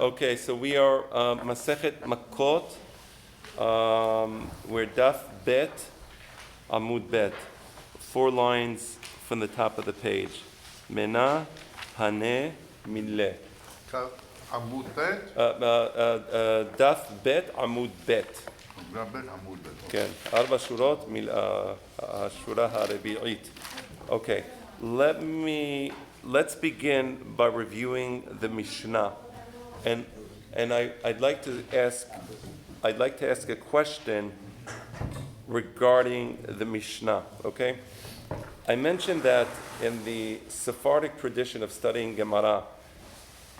Okay, so we are Masechet Makkot. We're Daf Bet, Amud Bet. 4 lines from the top of the page. Mena, Haneh, Mileh. עמוד ב'? דף ב' עמוד ב'. גם ב' עמוד ב'. כן, 4 שורות, השורה הרביעית. Okay, let's begin by reviewing the Mishnah. And I'd like to ask a question regarding the Mishnah, okay? I mentioned that in the Sephardic tradition of studying Gemara,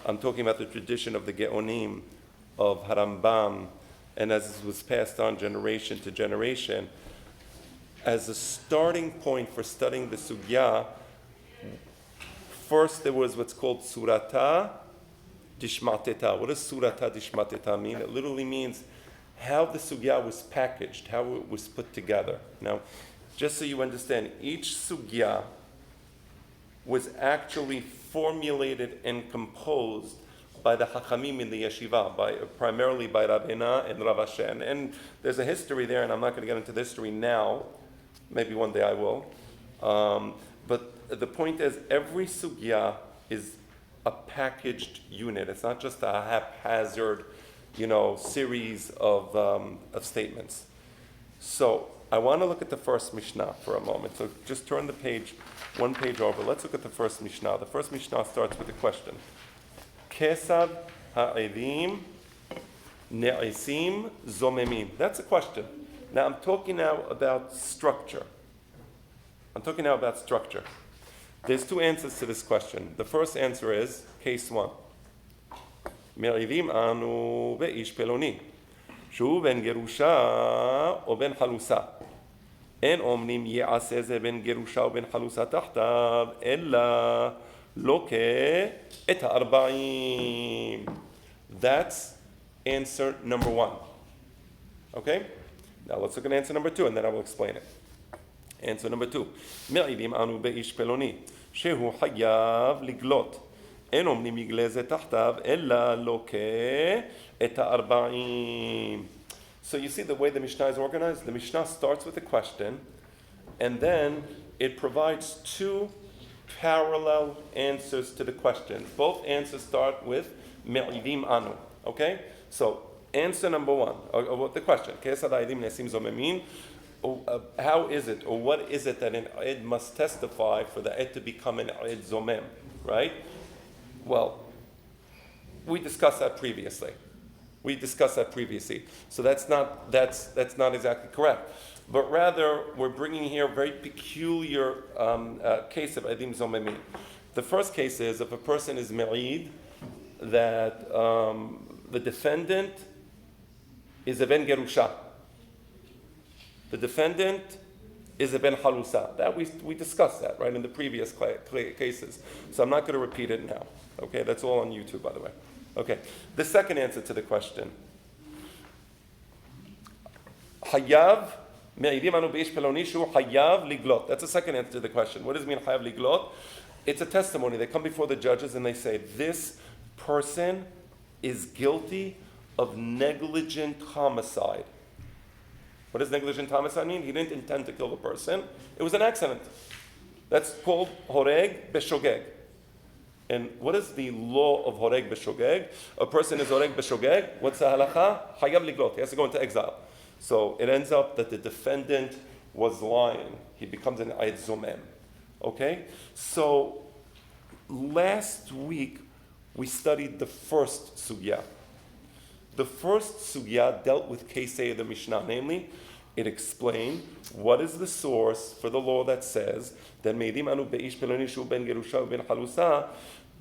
I'm talking about the tradition of the Geonim, of Harambam, and as it was passed on generation to generation, as a starting point for studying the Sugya, first there was what's called Surata Dishmateta. What does Surata Dishmateta mean? It literally means how the Sugya was packaged, how it was put together. Now, just so you understand, each Sugya was actually formulated and composed by the Hachamim in the yeshiva, primarily by Rabbeina and Rav Asher. And there's a history there, and I'm not going to get into the history now. Maybe one day I will. But the point is, every sugya is a packaged unit. It's not just a haphazard, series of statements. So I want to look at the first Mishnah for a moment. So just turn the page, one page over. Let's look at the first Mishnah. The first Mishnah starts with a question. Kislev ha'edim ne'isim zomemim. That's a question. Now I'm talking now about structure. There's 2 answers to this question. The first answer is case 1. Me'ivim anu be'ish peloni. Shu ben gerusha o ben halusa. En omnim ye'aseh ze ben gerusha o ben halusa tahtav ella loke et ha'arba'im. That's answer number 1. Okay? Now let's look at answer number 2, and then I will explain it. Answer number 2. Me'ivim anu be'ish peloni. Shehu hayav liglot. En omnim yigleze tahtav ella loke et ha'arba'im. So you see the way the Mishnah is organized? The Mishnah starts with a question, and then it provides 2 parallel answers to the question. Both answers start with me'ivim anu. Okay? So answer number 1, or the question. How is it, or what is it that an ed must testify for the ed to become an ed zomem? Right? Well, we discussed that previously. So that's not exactly correct. But rather, we're bringing here a very peculiar case of edim zomemim. The first case is if a person is me'id, that the defendant is a ben gerusha. The defendant is a ben halusa. That we discussed that, right, in the previous cases. So I'm not going to repeat it now. Okay, that's all on YouTube, by the way. Okay, the second answer to the question. Hayav me'ivim anu beish peloni shu hayav liglot. That's the second answer to the question. What does it mean hayav liglot? It's a testimony. They come before the judges and they say, this person is guilty of negligent homicide. What does negligent homicide mean? He didn't intend to kill the person. It was an accident. That's called horeg beshogeg. And what is the law of horeg beshogeg? A person is horeg beshogeg. What's the halacha? Hayav liglot. He has to go into exile. So it ends up that the defendant was lying. He becomes an ayed zomem. Okay? So last week we studied the first sugya. The first sugya dealt with Kesei of the Mishnah, namely, it explained what is the source for the law that says that Meidim anu beish peloni shu ben gerusha ben halusa,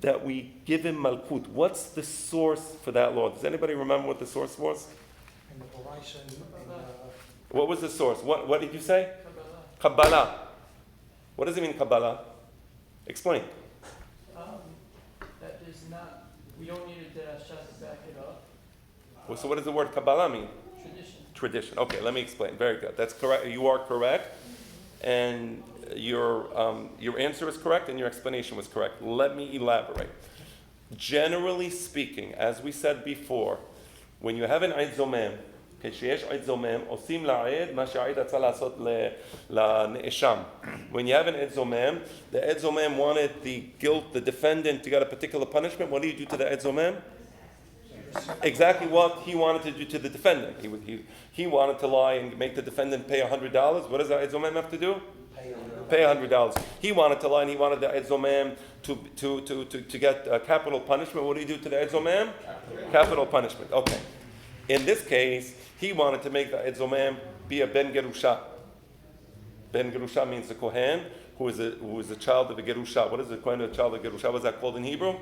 that we give him malkut. What's the source for that law? Does anybody remember what the source was? In the Horizon. What was the source? What did you say? Kabbalah. What does it mean, Kabbalah? Explain. That is not, we don't need a derashah to back it up. Well, so what does the word Kabbalah mean? Tradition. Okay, let me explain. Very good. That's correct. You are correct, and your answer is correct, and your explanation was correct. Let me elaborate. Generally speaking, as we said before, when you have an עד זומם, כשיש עד זומם, עושים לעד מה שהעד רצה לעשות לנאשם. When you have an עד זומם, the עד זומם wanted the defendant to get a particular punishment. What do you do to the עד זומם? Exactly what he wanted to do to the defendant. He wanted to lie and make the defendant pay $100. What does the עד זומם have to do? Pay $100. He wanted to lie and he wanted the עד זומם to get capital punishment. What do you do to the עד זומם? Capital punishment. Okay. In this case, he wanted to make the עד זומם be a ben gerusha. Ben gerusha means the kohen who is a child of a gerusha. What is the kohen of a child of a gerusha? What is that called in Hebrew?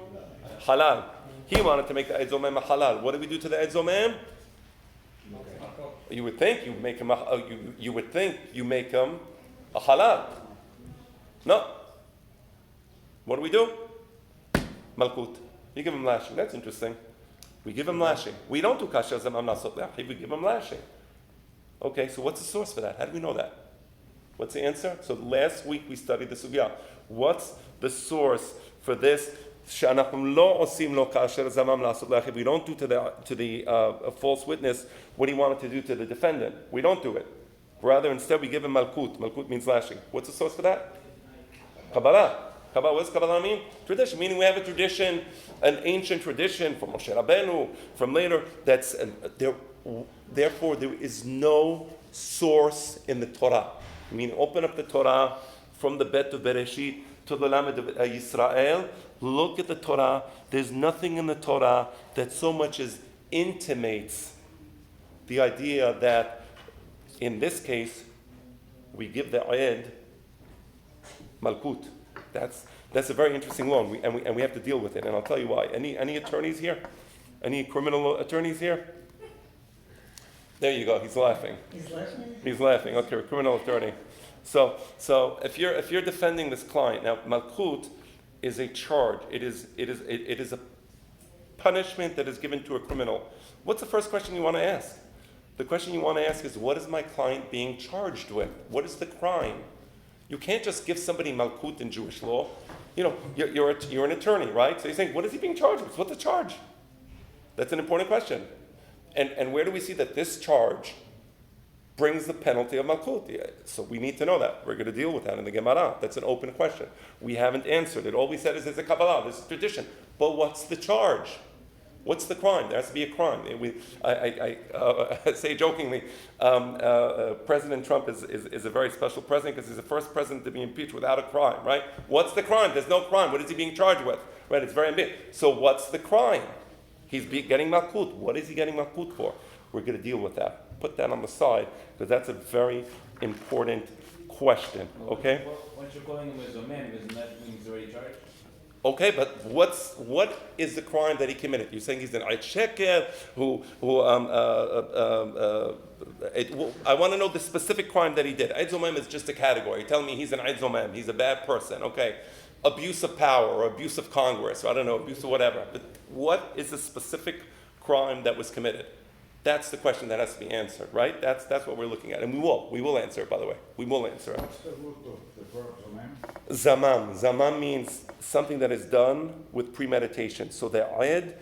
Halal. He wanted to make the עד זומם a halal. What do we do to the עד זומם? You would think you make him a halal. No. What do? Malkut. You give him lashing. That's interesting. We give him lashing. We don't do kasher zamam nasot le'achiv. We give him lashing. Okay, so what's the source for that? How do we know that? What's the answer? So last week we studied the sugya. What's the source for this? We don't do to the false witness what he wanted to do to the defendant. We don't do it. Rather, instead, we give him malkut. Malkut means lashing. What's the source for that? Kabbalah. Kabbalah. What does Kabbalah mean? Tradition. Meaning we have a tradition, an ancient tradition from Moshe Rabbeinu, from later. Therefore, there is no source in the Torah. I mean, open up the Torah from the Bet of Bereshit to the Lamed of Yisrael. Look at the Torah. There's nothing in the Torah that so much as intimates the idea that, in this case, we give the ayed malkut. That's a very interesting law, and we have to deal with it. And I'll tell you why. Any attorneys here? Any criminal attorneys here? There you go. He's laughing. He's laughing. Okay, a criminal attorney. So if you're defending this client now, malkut is a charge. It is a punishment that is given to a criminal. What's the first question you want to ask? The question you want to ask is, what is my client being charged with? What is the crime? You can't just give somebody malkut in Jewish law. You know, you're an attorney, right? So you're saying, what is he being charged with? What's the charge? That's an important question. And where do we see that this charge brings the penalty of malkut? Yeah, so we need to know that. We're going to deal with that in the Gemara. That's an open question. We haven't answered it. All we said is there's a Kabbalah, there's a tradition. But what's the charge? What's the crime? There has to be a crime. I say jokingly, President Trump is a very special president because he's the first president to be impeached without a crime, right? What's the crime? There's no crime. What is he being charged with? Right? It's very ambiguous. So what's the crime? He's getting malkut. What is he getting malkut for? We're going to deal with that. Put that on the side because that's a very important question. Okay? Once you're calling him as a man, doesn't that mean he's already charged? Okay, but what is the crime that he committed? You're saying he's an Ait Sheker, I want to know the specific crime that he did. Ait Zomem is just a category. You're telling me he's an Ait Zomem, he's a bad person. Okay, abuse of power or abuse of Congress, or I don't know, abuse of whatever. But what is the specific crime that was committed? That's the question that has to be answered, right? That's what we're looking at. And we will answer it, by the way. We will answer it. What's the root of the verb zamam? Zamam. Zamam means something that is done with premeditation. So the ayed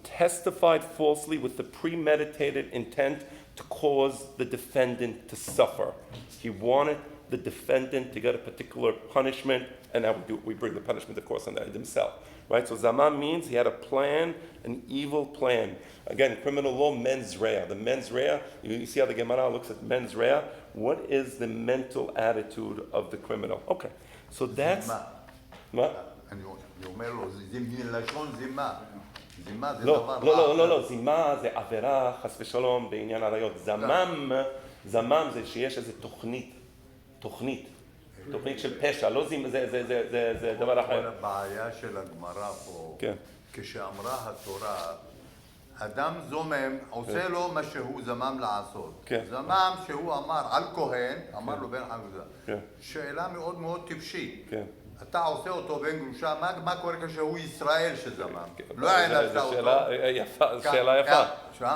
testified falsely with the premeditated intent to cause the defendant to suffer. He wanted the defendant to get a particular punishment, and now we bring the punishment, of course, on the ayed himself. Right? So zamam means he had a plan, an evil plan. Again, criminal law, mens rea. The mens rea, you see how the Gemara looks at mens rea? What is the mental attitude of the criminal? Okay, so that's... what? אני אומר לו, זה מלשון זימה. זימה זה לא, דבר לא, רע. לא, לא, זימה זה עבירה, חס ושלום, בעניין עריות. זמם זה שיש איזו תוכנית של פשע, לא זימה, זה דבר אחר. כל הבעיה של הגמרא פה, כן. כשאמרה התורה, אדם זומם עושה לו מה שהוא זמם לעשות. כן. זמם שהוא אמר על כהן, אמר לו בן חמודה. כן. שאלה מאוד מאוד טיפשית. כן. אתה עושה אותו בן גרושה, מה קורה כשהוא ישראל שזמם? לא הענבת אותו. זו שאלה יפה.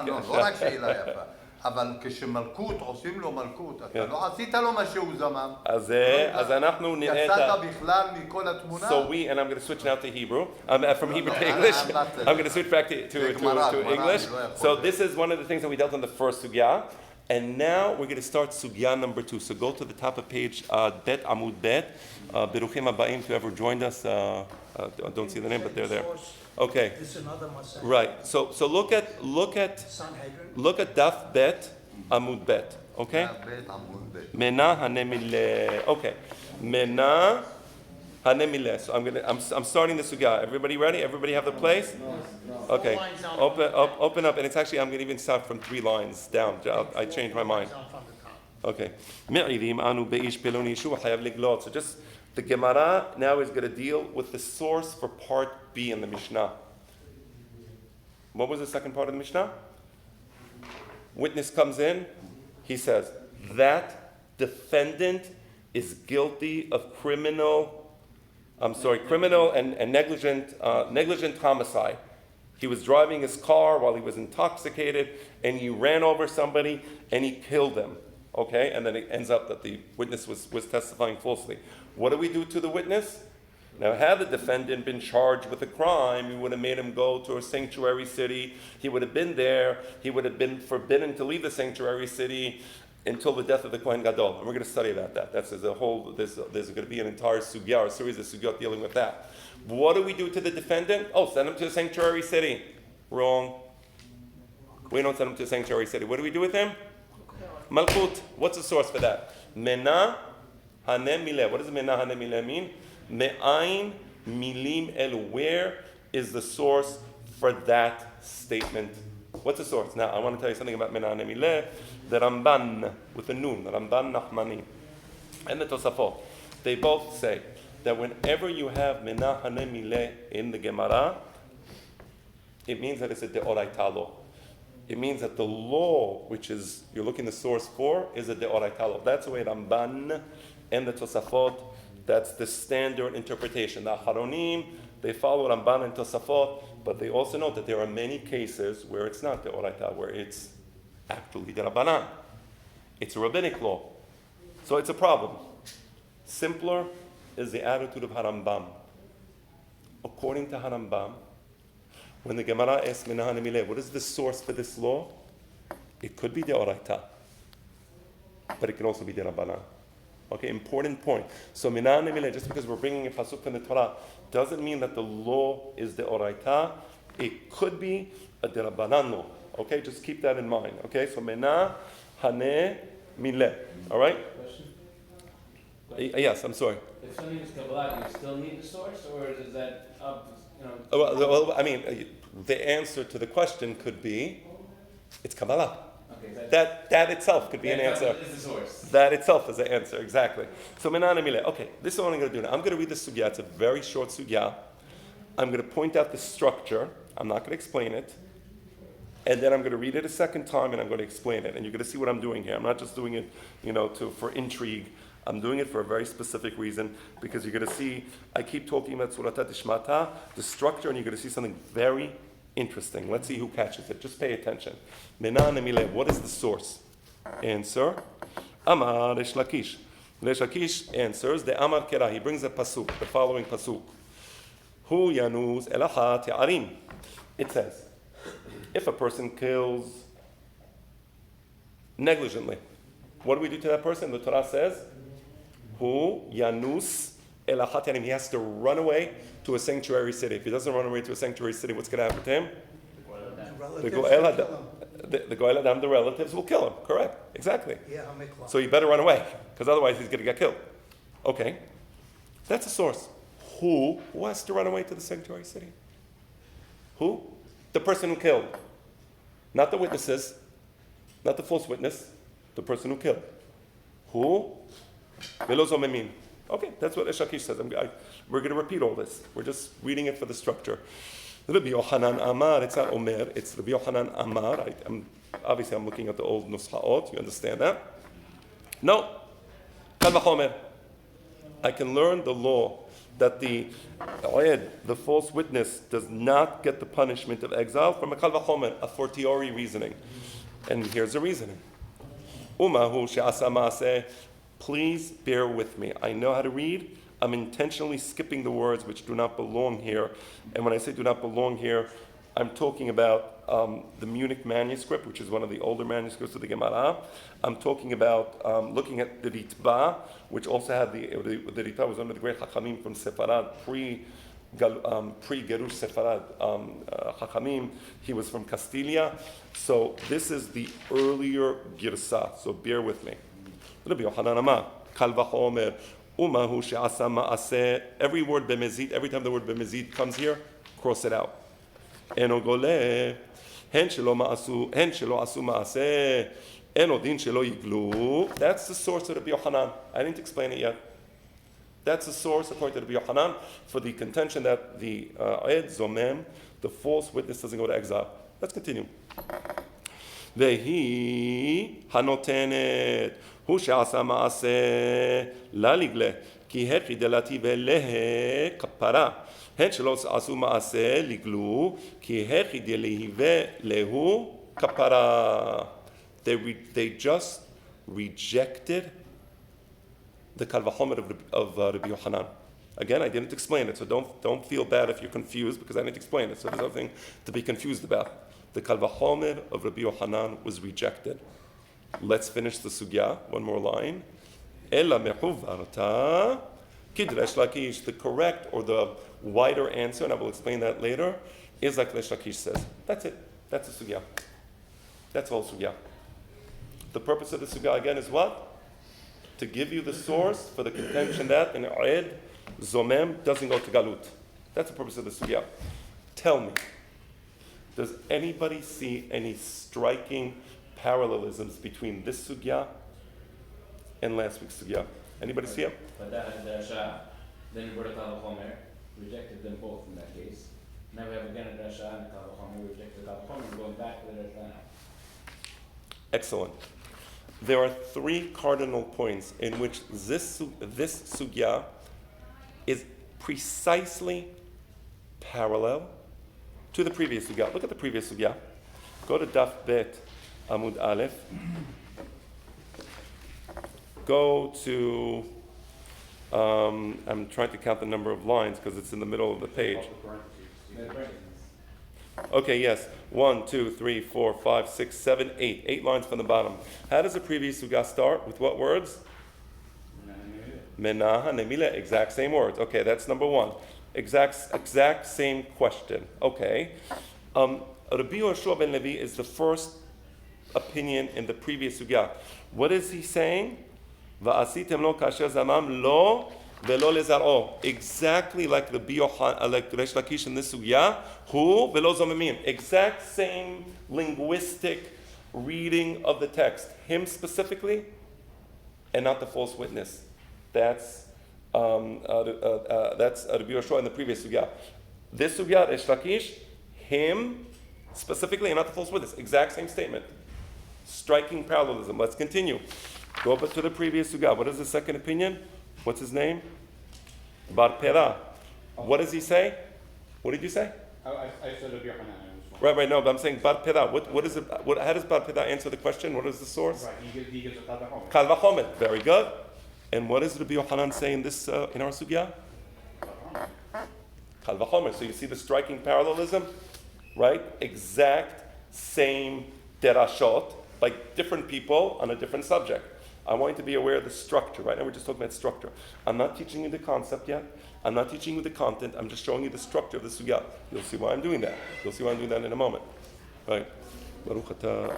לא רק שאלה יפה. אבל כשמלכות עושים לו מלכות, אתה כן. לא עשית לו מה שהוא זמם. אז אנחנו נראה את ה... יצאת בכלל מכל התמונה. So and I'm going to switch now to Hebrew, from Hebrew to English. I'm going to switch back to English. So this is one of the things that we dealt on the first sugya. And now we're going to start sugya number 2. So go to the top of page Bet Amud Bet. Beruchim Habayim, whoever joined us. I don't see the name, but they're there. Okay. This is another Masech. Right. So look at Daf Bet Amud Bet. Okay. בית עמוד בית. Mena hanemile. Okay. Mena hanemile. So I'm starting the sugya. Everybody ready? Everybody have the place? Okay. Open up, and it's actually I'm going to even start from 3 lines down. I changed my mind. Okay. Me'irim anu beish peloni shu hayav liglot. So just the Gemara now is going to deal with the source for part B in the Mishnah. What was the second part of the Mishnah? Witness comes in. He says that defendant is guilty of criminal and negligent homicide. He was driving his car while he was intoxicated, and he ran over somebody, and he killed him. Okay, and then it ends up that the witness was testifying falsely. What do we do to the witness? Now, had the defendant been charged with a crime, we would have made him go to a sanctuary city. He would have been there. He would have been forbidden to leave the sanctuary city until the death of the Kohen Gadol. And we're going to study about that. There's going to be an entire sugya, or a series of sugyot dealing with that. What do we do to the defendant? Oh, send him to the sanctuary city. Wrong. We don't send him to the sanctuary city. What do we do with him? Malkut. What's the source for that? Mena hanem mileh. What does mena hanem mileh mean? Me'ain milim elu. Where is the source for that statement? What's the source? Now, I want to tell you something about mena hanem mileh. The Ramban, with the Nun, the Ramban Nachmani, and the Tosafot, they both say that whenever you have mena hanem mileh in the Gemara, it means that it's a deoraita law. It means that the law, which is you're looking the source for, is a deoraita law. That's the way Ramban and the Tosafot, that's the standard interpretation. The Acharonim, they follow Ramban and Tosafot, but they also note that there are many cases where it's not deoraita, where it's actually derabanan. It's a rabbinic law. So it's a problem. Simpler is the attitude of Harambam. According to Harambam, when the Gemara asks Mena hanem mileh, what is the source for this law? It could be deoraita, but it can also be derabanan. Okay, important point. So Mena hanem mileh, just because we're bringing a pasuk from the Torah, doesn't mean that the law is deoraita. It could be a derabanan law. Okay, just keep that in mind. Okay, so Mena hanem mileh. All right? Yes, I'm sorry. If something is Kabbalah, you still need the source, or is that up? Well, I mean, the answer to the question could be, it's Kabbalah. Okay, that itself could be an answer. Is the source. That itself is the answer, exactly. So, Mena hanem mileh. Okay, this is what I'm going to do now. I'm going to read the sugya. It's a very short sugya. I'm going to point out the structure. I'm not going to explain it. And then I'm going to read it a second time, and I'm going to explain it. And you're going to see what I'm doing here. I'm not just doing it, for intrigue. I'm doing it for a very specific reason, because you're going to see, I keep talking about Surata Tishmata, the structure, and you're going to see something very interesting. Let's see who catches it. Just pay attention. Mena hanem mileh. What is the source? Answer. Amar Resh Lakish. Resh Lakish answers, the Amar Kera. He brings a pasuk, the following pasuk. Hu yanuz elachat ya'arim. It says, if a person kills negligently, what do we do to that person? The Torah says, Hu yanus elachat yanim. He has to run away to a sanctuary city. If he doesn't run away to a sanctuary city, what's going to happen to him? The Goel Adam, the relatives will kill him. Correct. Exactly. So you better run away, because otherwise he's going to get killed. Okay. That's a source. Who has to run away to the sanctuary city? Who? The person who killed. Not the witnesses, not the false witness, the person who killed. Who? Okay, that's what Eshakish says. We're going to repeat all this. We're just reading it for the structure. Rabbi Yochanan Amar, it's not Omer, it's Rabbi Yochanan Amar. Obviously, I'm looking at the old Nushaot. You understand that? No. Kal v'chomer. I can learn the law that the false witness does not get the punishment of exile from a kal v'chomer, a fortiori reasoning. And here's the reasoning. Umahu she'asa ma'aseh. Please bear with me. I know how to read. I'm intentionally skipping the words which do not belong here. And when I say do not belong here, I'm talking about the Munich manuscript, which is one of the older manuscripts of the Gemara. I'm talking about looking at the Ritba, which also had the Ritba was under the great Chachamim from Sefarad, pre-Gerush Sefarad Chachamim. He was from Castilia. So this is the earlier Girsa. So bear with me. Rabbi Yochanan Amar, Kal v'chomer, Umahu she'asa ma'aseh. Every word b'mezid, every time the word b'mezid comes here, cross it out. Eno goleh, hen shelo asu ma'aseh, eno din shelo yiglu. That's the source of Rabbi Yochanan. I didn't explain it yet. That's the source, according to Rabbi Yochanan, for the contention that the ed zomem, the false witness, doesn't go to exile. Let's continue. Vehi hanotenet. הוא שעשה מעשה לליגלה, כי הכי דלתי ולהה כפרה. הן שלא עשו מעשה ליגלו, כי הכי דלהי ולהו כפרה. They just rejected the Kal Vachomer of Rabbi Yochanan. Again, I didn't explain it, so don't feel bad if you're confused, because I didn't explain it, so there's nothing to be confused about. The Kal Vachomer of Rabbi Yochanan was rejected. Let's finish the sugya. One more line. Ella mehuvarta kidresh lakish. The correct or the wider answer, and I will explain that later, is like Resh Lakish says. That's it. That's the sugya. That's all sugya. The purpose of the sugya again is what? To give you the source for the contention that an ed zomem doesn't go to galut. That's the purpose of the sugya. Tell me, does anybody see any striking parallelisms between this sugya and last week's sugya? Anybody see it? But that Drasha, then we brought a Kal V'chomer, rejected them both in that case. Now we have again a Drasha and a Kal V'chomer, rejected the Kal V'chomer, and going back to the Drasha now. Excellent. There are three cardinal points in which this sugya is precisely parallel to the previous sugya. Look at the previous sugya. Go to Daf Bet Amud Aleph. Go to, I'm trying to count the number of lines because it's in the middle of the page. Okay, yes. 1, 2, 3, 4, 5, 6, 7, 8. 8 lines from the bottom. How does the previous sugya start? With what words? Menaha, Nemila, exact same words. Okay, that's number one. Exact same question. Okay. Rabbi Yoshua ben Levi is the first opinion in the previous sugya. What is he saying? Va'asitem lo kasher zamam lo velo lezar'o. Exactly like Rabbi Yochanan, like Resh Lakish in this sugya. Hu velo zomemim. Exact same linguistic reading of the text. Him specifically, and not the false witness. That's Rabbi Yoshua in the previous sugya. This sugya, Resh Lakish, him specifically, and not the false witness. Exact same statement. Striking parallelism. Let's continue. Go up to the previous sugya. What is the second opinion? What's his name? Bar Pera. What does he say? What did you say? I said Rabbi Yochanan. Right, no, but I'm saying Bar Pera. What is it? How does Bar Pera answer the question? What is the source? Right, he gives a Kal V'chomer. Kal V'chomer. Very good. And what does Rabbi Yochanan say in this in our sugya? Kal V'chomer. So you see the striking parallelism, right? Exact same derashot, like different people on a different subject. I want you to be aware of the structure. Right now we're just talking about structure. I'm not teaching you the concept yet. I'm not teaching you the content. I'm just showing you the structure of the sugya. You'll see why I'm doing that. You'll see why I'm doing that in a moment. Right? Baruch atah.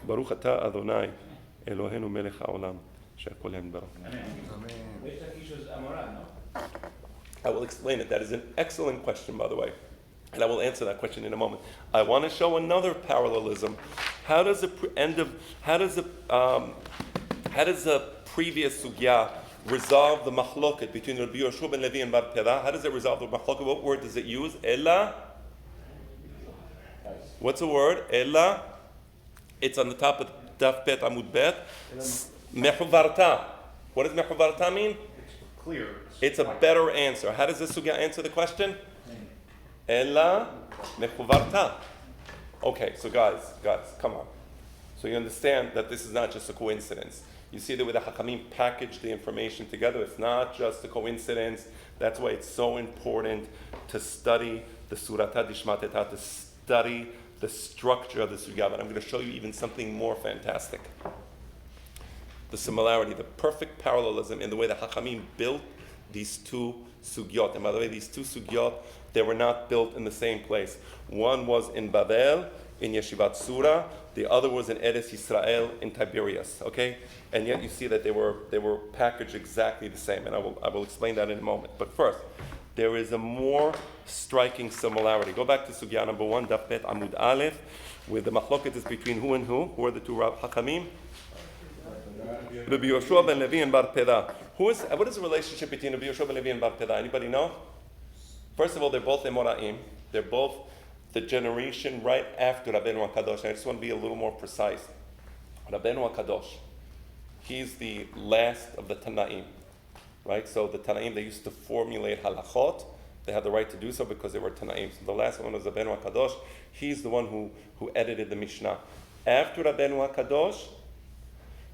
Baruch atah Adonai Eloheinu melech haolam she'akol yambarach. Resh Lakish was Amorah, no? I will explain it. That is an excellent question, by the way. And I will answer that question in a moment. I want to show another parallelism. How does the previous sugya resolve the machloket between Rabbi Yoshua ben Levi and Bar Pera? How does it resolve the machloket? What word does it use? Ella. What's the word? Ella. It's on the top of Daf Bet Amud Bet. Mechuvarta. What does mechuvarta mean? Clear. It's a better answer. How does this sugya answer the question? Ella Mechuvarta. Okay, so guys, come on. So you understand that this is not just a coincidence. You see the way the Hakamim package the information together. It's not just a coincidence. That's why it's so important to study the Surata Dishmateta, to study the structure of the sugya. But I'm going to show you even something more fantastic. The similarity, the perfect parallelism in the way the Hakamim built these two sugyot. And by the way, these two sugyot, they were not built in the same place. One was in Babel, in Yeshivat Surah. The other was in Eretz Yisrael, in Tiberias. Okay, and yet you see that they were packaged exactly the same, and I will explain that in a moment. But first, there is a more striking similarity. Go back to Sugya number 1, Daf Bet Amud Aleph, where the machloket is between who and who. Who are the two Hakamim? Rabbi Yoshua ben Levi and Bar Peda. What is the relationship between Rabbi Yoshua ben Levi and Bar Peda? Anybody know? First of all, they're both Emoraim. They're both the generation right after Rabbeinu HaKadosh. And I just want to be a little more precise. Rabbeinu HaKadosh, he's the last of the Tanaim. Right? So the Tanaim, they used to formulate halachot. They had the right to do so because they were Tanaim. So the last one was Rabbeinu HaKadosh. He's the one who edited the Mishnah. After Rabbeinu HaKadosh,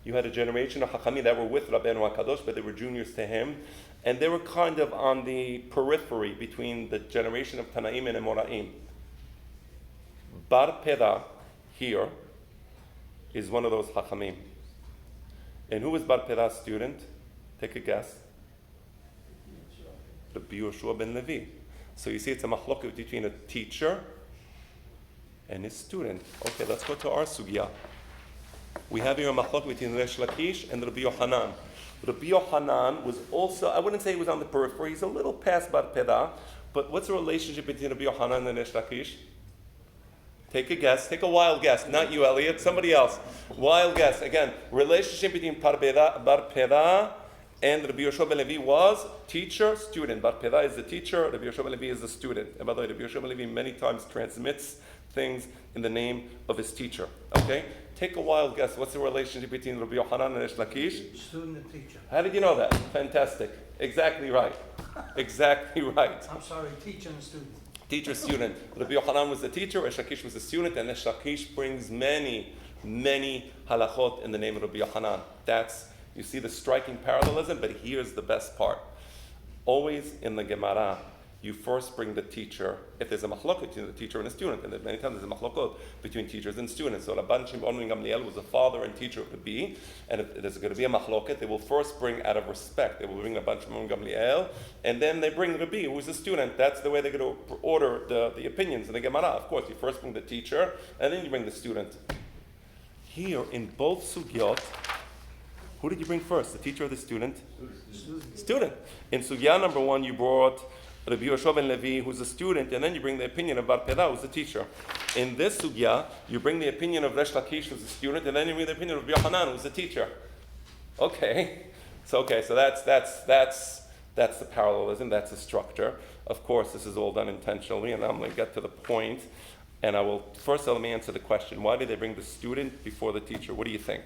you had a generation of Hachamim that were with Rabbeinu HaKadosh, but they were juniors to him. And they were kind of on the periphery between the generation of Tanaim and Emoraim. Bar Peda here is one of those Hachamim. And who was Bar Peda's student? Take a guess. Rabbi Yoshua ben Levi. So you see it's a machloket between a teacher and his student. Okay, let's go to our sugya. We have here a machloket between Resh Lakish and Rabbi Yohanan. Rabbi Yohanan was also, I wouldn't say he was on the periphery, he's a little past Bar Peda, but what's the relationship between Rabbi Yohanan and Resh Lakish? Take a guess, take a wild guess, not you, Elliot, somebody else. Wild guess, again, relationship between Bar Peda and Rabbi Yoshua ben Levi was teacher, student. Bar Peda is the teacher, Rabbi Yoshua ben Levi is the student. And by the way, Rabbi Yoshua ben Levi many times transmits things in the name of his teacher. Okay? Take a wild guess. What's the relationship between Rabbi Yohanan and Resh Lakish? Student and teacher. How did you know that? Fantastic. Exactly right. Exactly right. I'm sorry, teacher and student. Teacher, student. Rabbi Yohanan was the teacher, Resh Lakish was the student, and Resh Lakish brings many, many halachot in the name of Rabbi Yohanan. You see the striking parallelism, but here's the best part. Always in the Gemara, you first bring the teacher. If there's a machlokot between the teacher and a student, and many times there's a machlokot between teachers and students. So Rabban Shimon ben Gamliel was the father and teacher of the Rabbi, and if there's going to be a machlokot, they will first bring out of respect. They will bring Rabban Shimon ben Gamliel, and then they bring Rabbi, who is a student. That's the way they're going to order the opinions in the Gemara. Of course, you first bring the teacher, and then you bring the student. Here, in both sugyot, who did you bring first, the teacher or the student? Student. In sugya number 1, you brought Rabbi Yoshua ben Levi, who's a student, and then you bring the opinion of Bar Peda, who's the teacher. In this sugya, you bring the opinion of Resh Lakish, who's a student, and then you bring the opinion of Rabbi Yohanan, who's the teacher. Okay, so that's the parallelism, that's the structure. Of course, this is all done intentionally, and I'm going to get to the point. And I will first let me answer the question: why did they bring the student before the teacher? What do you think?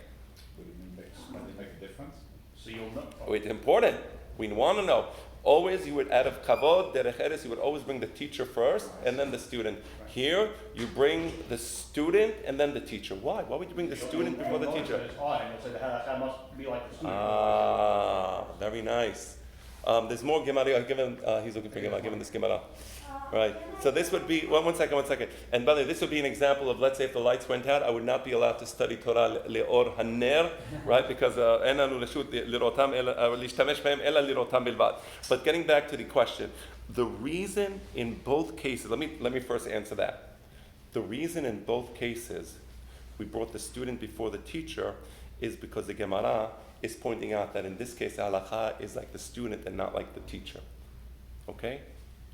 Does it make a difference? So you'll know. Oh, it's important. We want to know. Always, you would, out of kavod, derech eretz, you would always bring the teacher first, and then the student. Here, you bring the student and then the teacher. Why? Why would you bring the student before the teacher? It's I, and so the halakha must be like the student. Ah, very nice. There's more Gemara. He's looking for Gemara. Give him this Gemara. Right. So this would be, one second. And by the way, this would be an example of, let's say if the lights went out, I would not be allowed to study Torah le'or haner, right? Because but getting back to the question, the reason in both cases, let me first answer that. The reason in both cases we brought the student before the teacher is because the Gemara is pointing out that in this case, the halakha is like the student and not like the teacher. Okay?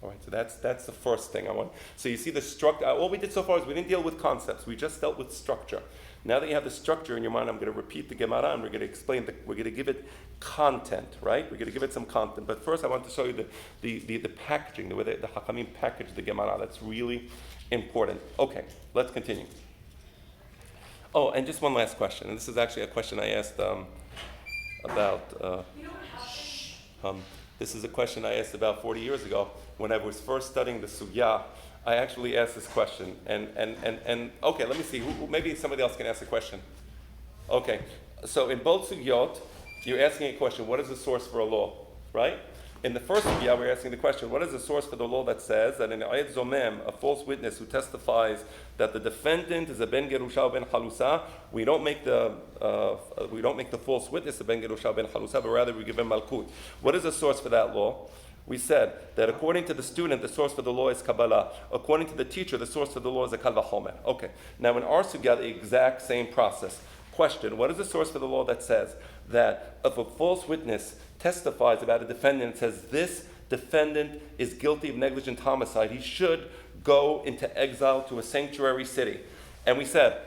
All right, so that's the first thing I want. So you see the structure. All we did so far is we didn't deal with concepts. We just dealt with structure. Now that you have the structure in your mind, I'm going to repeat the Gemara and we're going to explain. We're going to give it content, right? We're going to give it some content. But first, I want to show you the packaging, the way the Hakamim package the Gemara. That's really important. Okay, let's continue. Oh, and just one last question. And this is actually a question I asked about. This is a question I asked about 40 years ago. When I was first studying the sugya, I actually asked this question. And okay, let me see. Maybe somebody else can ask a question. Okay, so in both sugyot, you're asking a question, what is the source for a law, right? In the first sugya, we're asking the question, what is the source for the law that says that in Ayat Zomem, a false witness who testifies that the defendant is a ben gerusha or ben halusa, we don't make the false witness a ben gerusha or ben halusa, but rather we give him malkut. What is the source for that law? We said that according to the student, the source for the law is Kabbalah. According to the teacher, the source for the law is a Kal Vachomer. Okay. Now in our sugya, the exact same process. Question, what is the source for the law that says that if a false witness testifies about a defendant and says this defendant is guilty of negligent homicide, he should go into exile to a sanctuary city? And we said,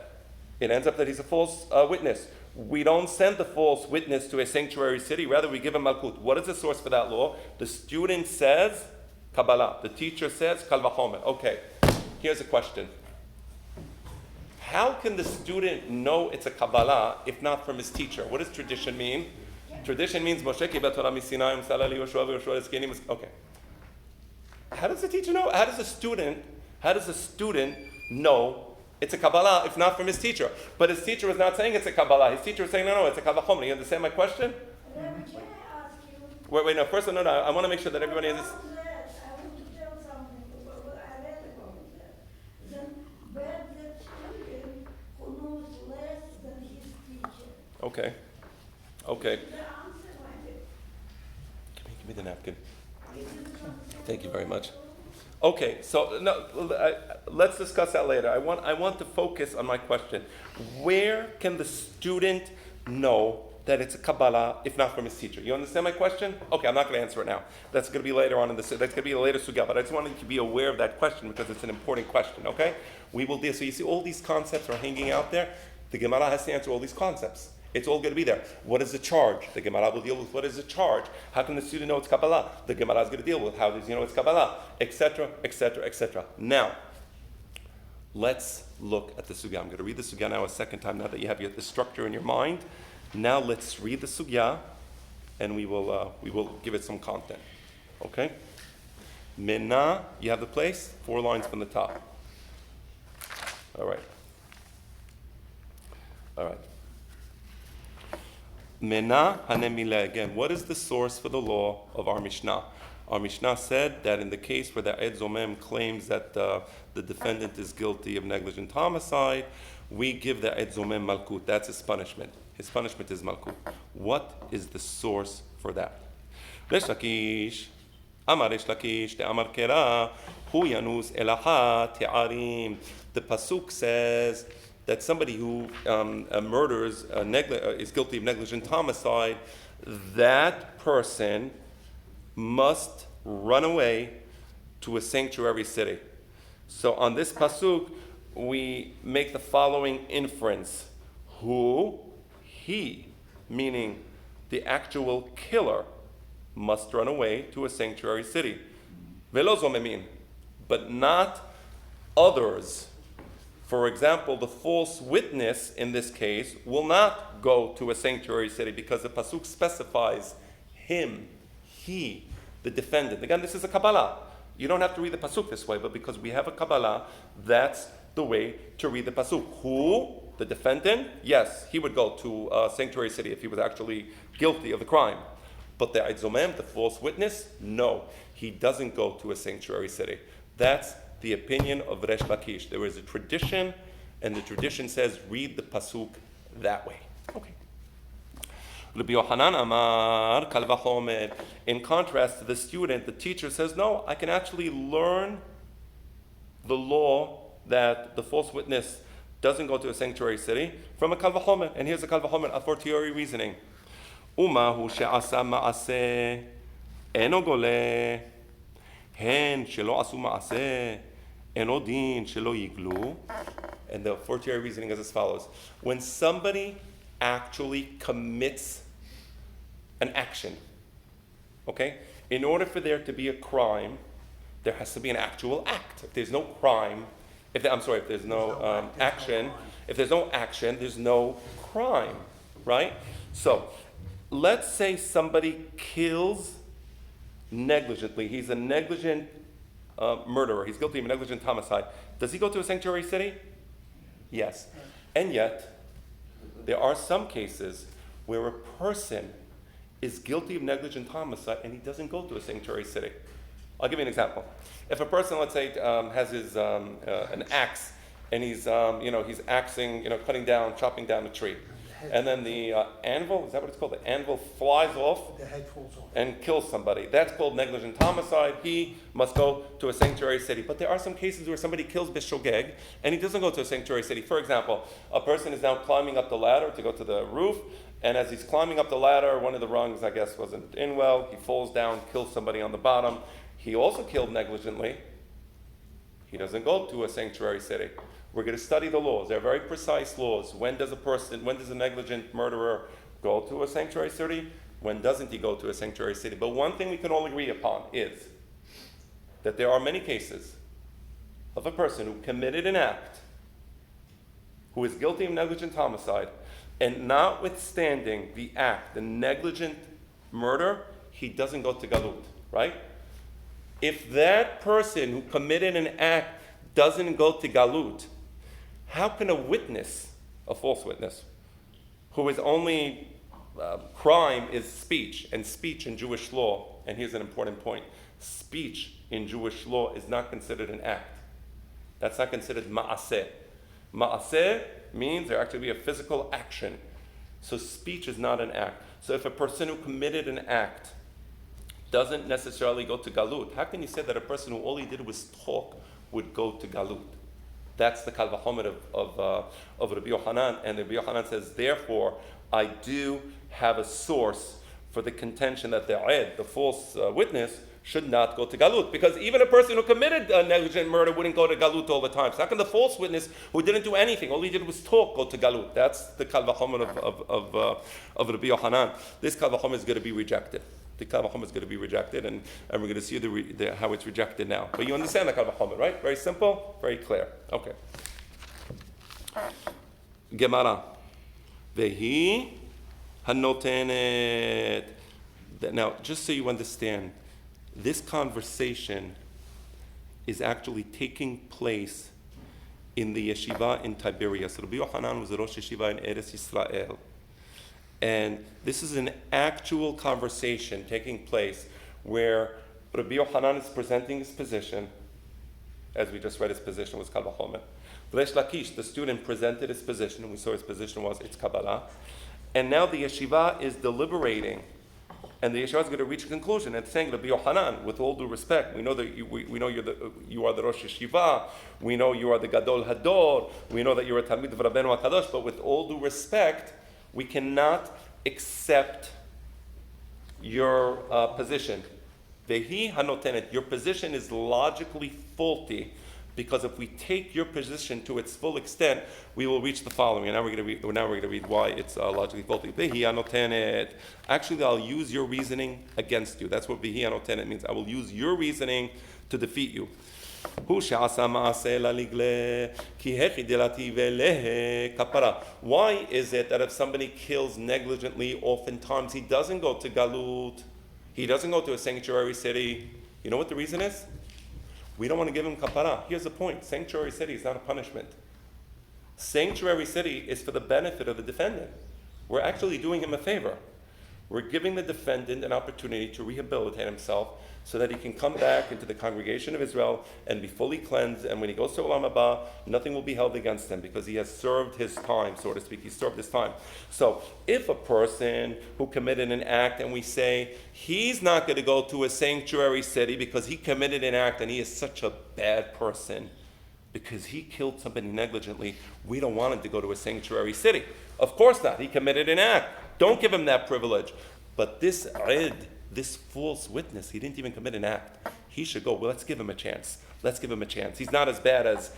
it ends up that he's a false witness. We don't send the false witness to a sanctuary city, rather we give him malkut. What is the source for that law? The student says Kabbalah. The teacher says Kal Vachomer. Okay, here's a question. How can the student know it's a Kabbalah if not from his teacher? What does tradition mean? Tradition means Moshe kibel Torah miSinai Msala Yoshua v'Yoshua Eskeni. Okay. How does the teacher know? How does a student know it's a Kabbalah if not from his teacher? But his teacher is not saying it's a Kabbalah. His teacher is saying, no, it's a Kal Vachomer. You understand my question? Rabbi, can I ask you? Wait, no, first, no, I want to make sure that everybody has this. About that, I want to tell something. What I read about that. Then, where the student who knows less than his teacher. Okay. The answer might be. Give me the napkin. It is not Thank you very much. Okay, so let's discuss that later. I want to focus on my question. Where can the student know that it's a Kabbalah if not from his teacher? You understand my question? Okay, I'm not going to answer it now. That's going to be later on in this. That's going to be a later sugya. But I just wanted you to be aware of that question because it's an important question. Okay, we will deal. So you see, all these concepts are hanging out there. The Gemara has to answer all these concepts. It's all going to be there. What is the charge? The Gemara will deal with what is the charge. How can the student know it's Kabbalah? The Gemara is going to deal with how does he know it's Kabbalah, etc., etc., etc. Now, let's look at the sugya. I'm going to read the sugya now a second time. Now that you have the structure in your mind, now let's read the sugya, and we will give it some content. Okay. Mena, you have the place. 4 lines from the top. All right. Mena hanemile. Again, what is the source for the law of our Mishnah? Our Mishnah said that in the case where the Ed Zomem claims that the defendant is guilty of negligent homicide, we give the Ed Zomem malkut. That's his punishment. His punishment is malkut. What is the source for that? Resh Lakish, Amar Resh Lakish, the Amar Kera, Hu Yanus Elaha Te'arim. The pasuk says that somebody who murders is guilty of negligent homicide, that person must run away to a sanctuary city. So on this pasuk, we make the following inference: who, he, meaning the actual killer, must run away to a sanctuary city. Velo zomemin, but not others. For example, the false witness in this case will not go to a sanctuary city because the pasuk specifies him, he, the defendant. Again, this is a Kabbalah. You don't have to read the pasuk this way, but because we have a Kabbalah, that's the way to read the pasuk. Who, the defendant? Yes, he would go to a sanctuary city if he was actually guilty of the crime. But the Eitzomem, the false witness, no, he doesn't go to a sanctuary city. That's the opinion of Resh Lakish. There is a tradition, and the tradition says read the pasuk that way. Okay. Rabbi Yochanan Amar Kal Vachomer. In contrast to the student, the teacher says, no, I can actually learn the law that the false witness doesn't go to a sanctuary city from a Kal Vachomer. And here's a Kal Vachomer, a fortiori reasoning. Umahu she'asa ma'aseh eno goleh hen shelo asu ma'aseh eno din shelo yiglu. And the fortiori reasoning is as follows. When somebody actually commits an action, okay? In order for there to be a crime, there has to be an actual act. If there's no crime, if there's no action, if there's no action, there's no crime, right? So, let's say somebody kills negligently. He's a negligent murderer. He's guilty of negligent homicide. Does he go to a sanctuary city? Yes. And yet, there are some cases where a person is guilty of negligent homicide and he doesn't go to a sanctuary city. I'll give you an example. If a person, let's say, has his an axe and he's he's axing, cutting down, chopping down a tree, and then the anvil, is that what it's called? The anvil flies off The head falls off. and kills somebody. That's called negligent homicide. He must go to a sanctuary city. But there are some cases where somebody kills bishogeg and he doesn't go to a sanctuary city. For example, a person is now climbing up the ladder to go to the roof, and as he's climbing up the ladder, one of the rungs, I guess, wasn't in well. He falls down, kills somebody on the bottom. He also killed negligently. He doesn't go to a sanctuary city. We're going to study the laws. They're very precise laws. When does a negligent murderer go to a sanctuary city? When doesn't he go to a sanctuary city? But one thing we can all agree upon is that there are many cases of a person who committed an act, who is guilty of negligent homicide, and notwithstanding the act, the negligent murder, he doesn't go to galut, right? If that person who committed an act doesn't go to galut, how can a witness, a false witness, who his only crime is speech, and speech in Jewish law, and here's an important point, speech in Jewish law is not considered an act. That's not considered ma'aseh. Ma'aseh means there actually be a physical action. So speech is not an act. So if a person who committed an act doesn't necessarily go to galut, how can you say that a person who all he did was talk would go to galut? That's the kal vachomer of Rabbi Yochanan, and Rabbi Yochanan says, therefore, I do have a source for the contention that the ed, the false witness, should not go to galut, because even a person who committed a negligent murder wouldn't go to galut all the time. So how can the false witness who didn't do anything, all he did was talk, go to galut? That's the kal vachomer of Rabbi Yochanan. This kal vachomer is going to be rejected. The kal vachomer is going to be rejected, and we're going to see how it's rejected now. But you understand the kal vachomer, right? Very simple, very clear. Okay. Gemara. Vehi hanotenet. Now, just so you understand, this conversation is actually taking place in the yeshiva in Tiberias. Rabbi Yochanan was the Rosh Yeshiva in Eretz Yisrael. And this is an actual conversation taking place where Rabbi Yochanan is presenting his position, as we just read his position was Kal Vachomer. Resh Lakish, the student, presented his position, and we saw his position was it's Kabbalah. And now the yeshiva is deliberating, and the yeshiva is going to reach a conclusion and saying, Rabbi Yochanan, with all due respect, we know that we know you are the Rosh Yeshiva, we know you are the Gadol Hador, we know that you're a Talmid of Rabbeinu HaKadosh, but with all due respect, we cannot accept your position. Vehi hanotenet, your position is logically faulty, because if we take your position to its full extent, we will reach the following. And now we're going to read why it's logically faulty. Vehi hanotenet. Actually, I'll use your reasoning against you. That's what vehi hanotenet means. I will use your reasoning to defeat you. Why is it that if somebody kills negligently, oftentimes he doesn't go to galut, he doesn't go to a sanctuary city? You know what the reason is? We don't want to give him kapara. Here's the point. Sanctuary city is not a punishment. Sanctuary city is for the benefit of the defendant. We're actually doing him a favor. We're giving the defendant an opportunity to rehabilitate himself so that he can come back into the congregation of Israel and be fully cleansed. And when he goes to Olam Haba, nothing will be held against him because he has served his time, so to speak. He served his time. So if a person who committed an act and we say he's not going to go to a sanctuary city because he committed an act and he is such a bad person because he killed somebody negligently, we don't want him to go to a sanctuary city. Of course not. He committed an act. Don't give him that privilege. But this false witness, he didn't even commit an act. He should go. Well, let's give him a chance. Let's give him a chance. He's not as bad as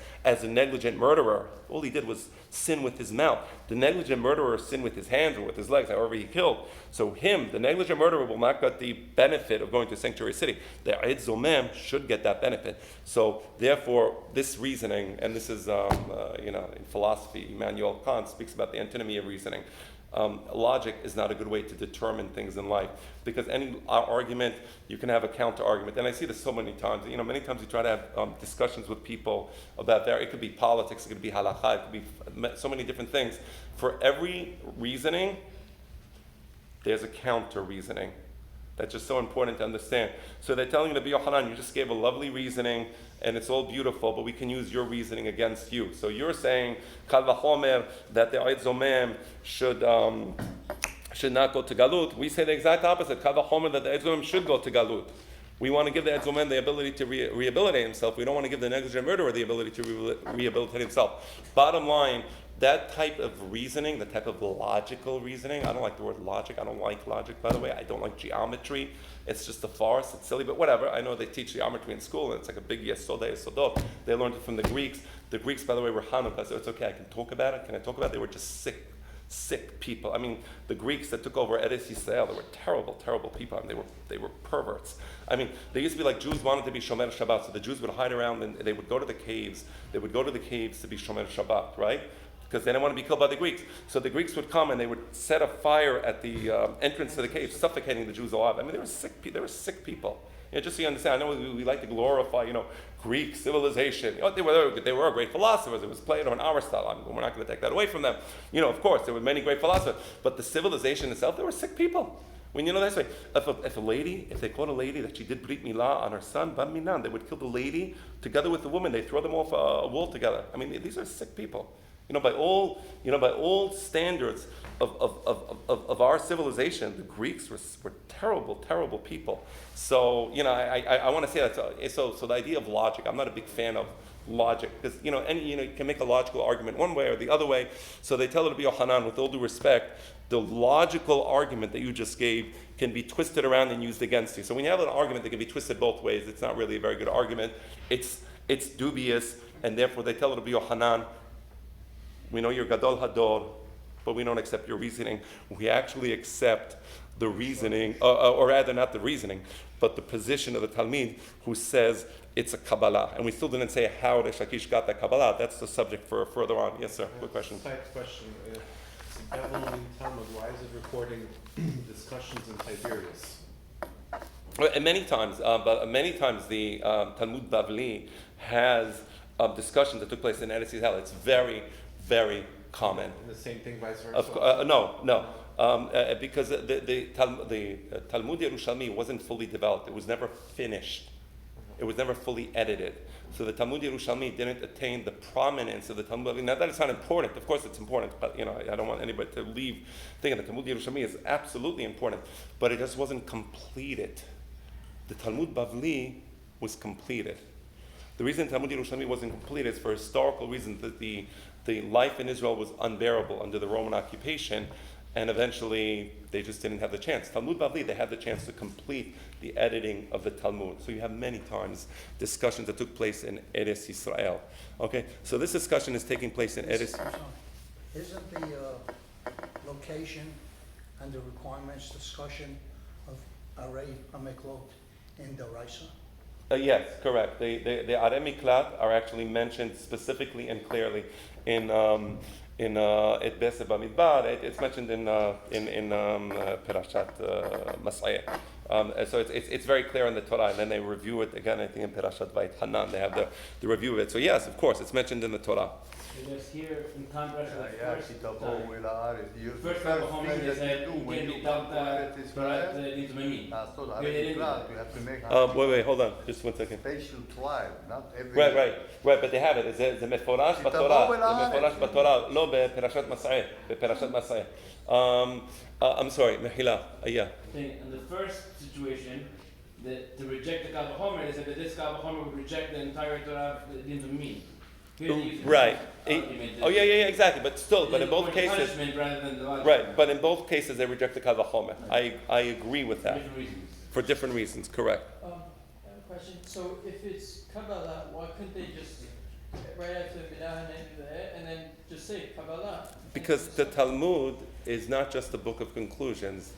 a negligent murderer. All he did was sin with his mouth. The negligent murderer sinned with his hands or with his legs, however he killed. So the negligent murderer, will not get the benefit of going to a sanctuary city. The Eid Zomem should get that benefit. So therefore, this reasoning, and this is, in philosophy, Immanuel Kant speaks about the antinomy of reasoning. logic is not a good way to determine things in life, because any argument, you can have a counter argument. And I see this so many times. Many times you try to have discussions with people about it could be politics, it could be halakha, it could be so many different things. For every reasoning, there's a counter reasoning. That's just so important to understand. So they're telling Rabbi Yochanan, you just gave a lovely reasoning, and it's all beautiful, but we can use your reasoning against you. So you're saying, Kal vachomer, that the Eid Zomem should not go to Galut. We say the exact opposite, Kal vachomer, that the Eid Zomem should go to Galut. We want to give the Eid Zomem the ability to rehabilitate himself. We don't want to give the negligent murderer the ability to rehabilitate himself. Bottom line, that type of reasoning, the type of logical reasoning, I don't like the word logic, I don't like logic, by the way, I don't like geometry, it's just a farce, it's silly, but whatever. I know they teach geometry in school, and it's like a big yesodot. They learned it from the Greeks. The Greeks, by the way, were Hanukkah, so it's okay, I can talk about it. Can I talk about it? They were just sick people. I mean, the Greeks that took over Eretz Yisrael, they were terrible, terrible people. I mean, they were perverts. I mean, they used to be like Jews wanted to be Shomer Shabbat, so the Jews would hide around and they would go to the caves. They would go to the caves to be Shomer Shabbat, right? Because they didn't want to be killed by the Greeks. So the Greeks would come and they would set a fire at the entrance to the cave, suffocating the Jews alive. I mean, they were sick people. Just so you understand, I know we like to glorify, Greek civilization. They were great philosophers. It was Plato and Aristotle. I mean, we're not going to take that away from them. Of course, there were many great philosophers. But the civilization itself, they were sick people. When that's way, if they caught a lady that she did Brit Milah on her son, Bar Minan, they would kill the lady together with the woman. They throw them off a wall together. I mean, these are sick people. By all standards of our civilization, the Greeks were terrible, terrible people. So, I want to say that. So the idea of logic, I'm not a big fan of logic, because, you can make a logical argument one way or the other way. So they tell Rabbi Yochanan, with all due respect, the logical argument that you just gave can be twisted around and used against you. So when you have an argument that can be twisted both ways, it's not really a very good argument. It's dubious, and therefore they tell Rabbi Yochanan, we know you're Gadol Hador, but we don't accept your reasoning. We actually accept the reasoning, or rather not the reasoning, but the position of the Talmud who says it's a Kabbalah. And we still didn't say how Reish Lakish got that Kabbalah. That's the subject for further on. Yes, sir. Good question. Side question. It's Babylonian Talmud. Why is it recording discussions in Tiberias? And many times the Talmud Bavli has discussions that took place in Eretz Yisrael. It's very, very common. And the same thing vice versa? No. Because the Talmud Yerushalmi wasn't fully developed. It was never finished. It was never fully edited. So the Talmud Yerushalmi didn't attain the prominence of the Talmud Bavli. Now that it's not important. Of course it's important, but I don't want anybody to leave thinking the Talmud Yerushalmi is absolutely important, but it just wasn't completed. The Talmud Bavli was completed. The reason Talmud Yerushalmi wasn't completed is for historical reasons, that the life in Israel was unbearable under the Roman occupation, and eventually they just didn't have the chance. Talmud Bavli, they had the chance to complete the editing of the Talmud. So you have many times discussions that took place in Eretz Yisrael. Okay, so this discussion is taking place in Eretz. Isn't the location and the requirements discussion of Arei Makkot in the Raisa? Yes, correct. The Arei Miklat are actually mentioned specifically and clearly in Et Beseh Bamidbar. It's mentioned in Perashat Mas'eh. So it's very clear in the Torah, and then they review it again. I think in Perashat Vayit Hanan they have the review of it. So yes, of course, it's mentioned in the Torah. Because here, in contrast to the first time, First first Homer they said, you can be taught Torah into Memi. you have to make Wait, hold on, just 1 second. special tribe, not every... Right, but they have it. זה מפורש בתורה. זה מפורש בתורה, לא בפרשת מסעי, בפרשת מסעי. I'm sorry, מחילה, yeah. In the first situation, to reject the Kal Vachomer, they said that this Kal Vachomer would reject the entire Torah into Memi. Right. Yeah, exactly. But still, but in both cases, rather than the right. But in both cases, they reject the Kal Vachomer. I agree with that. different reasons. For different reasons, correct. I have a question. So if it's Kabbalah, why couldn't they just right after Midah and there and then just say Kabbalah? Because the Talmud is not just a book of conclusions.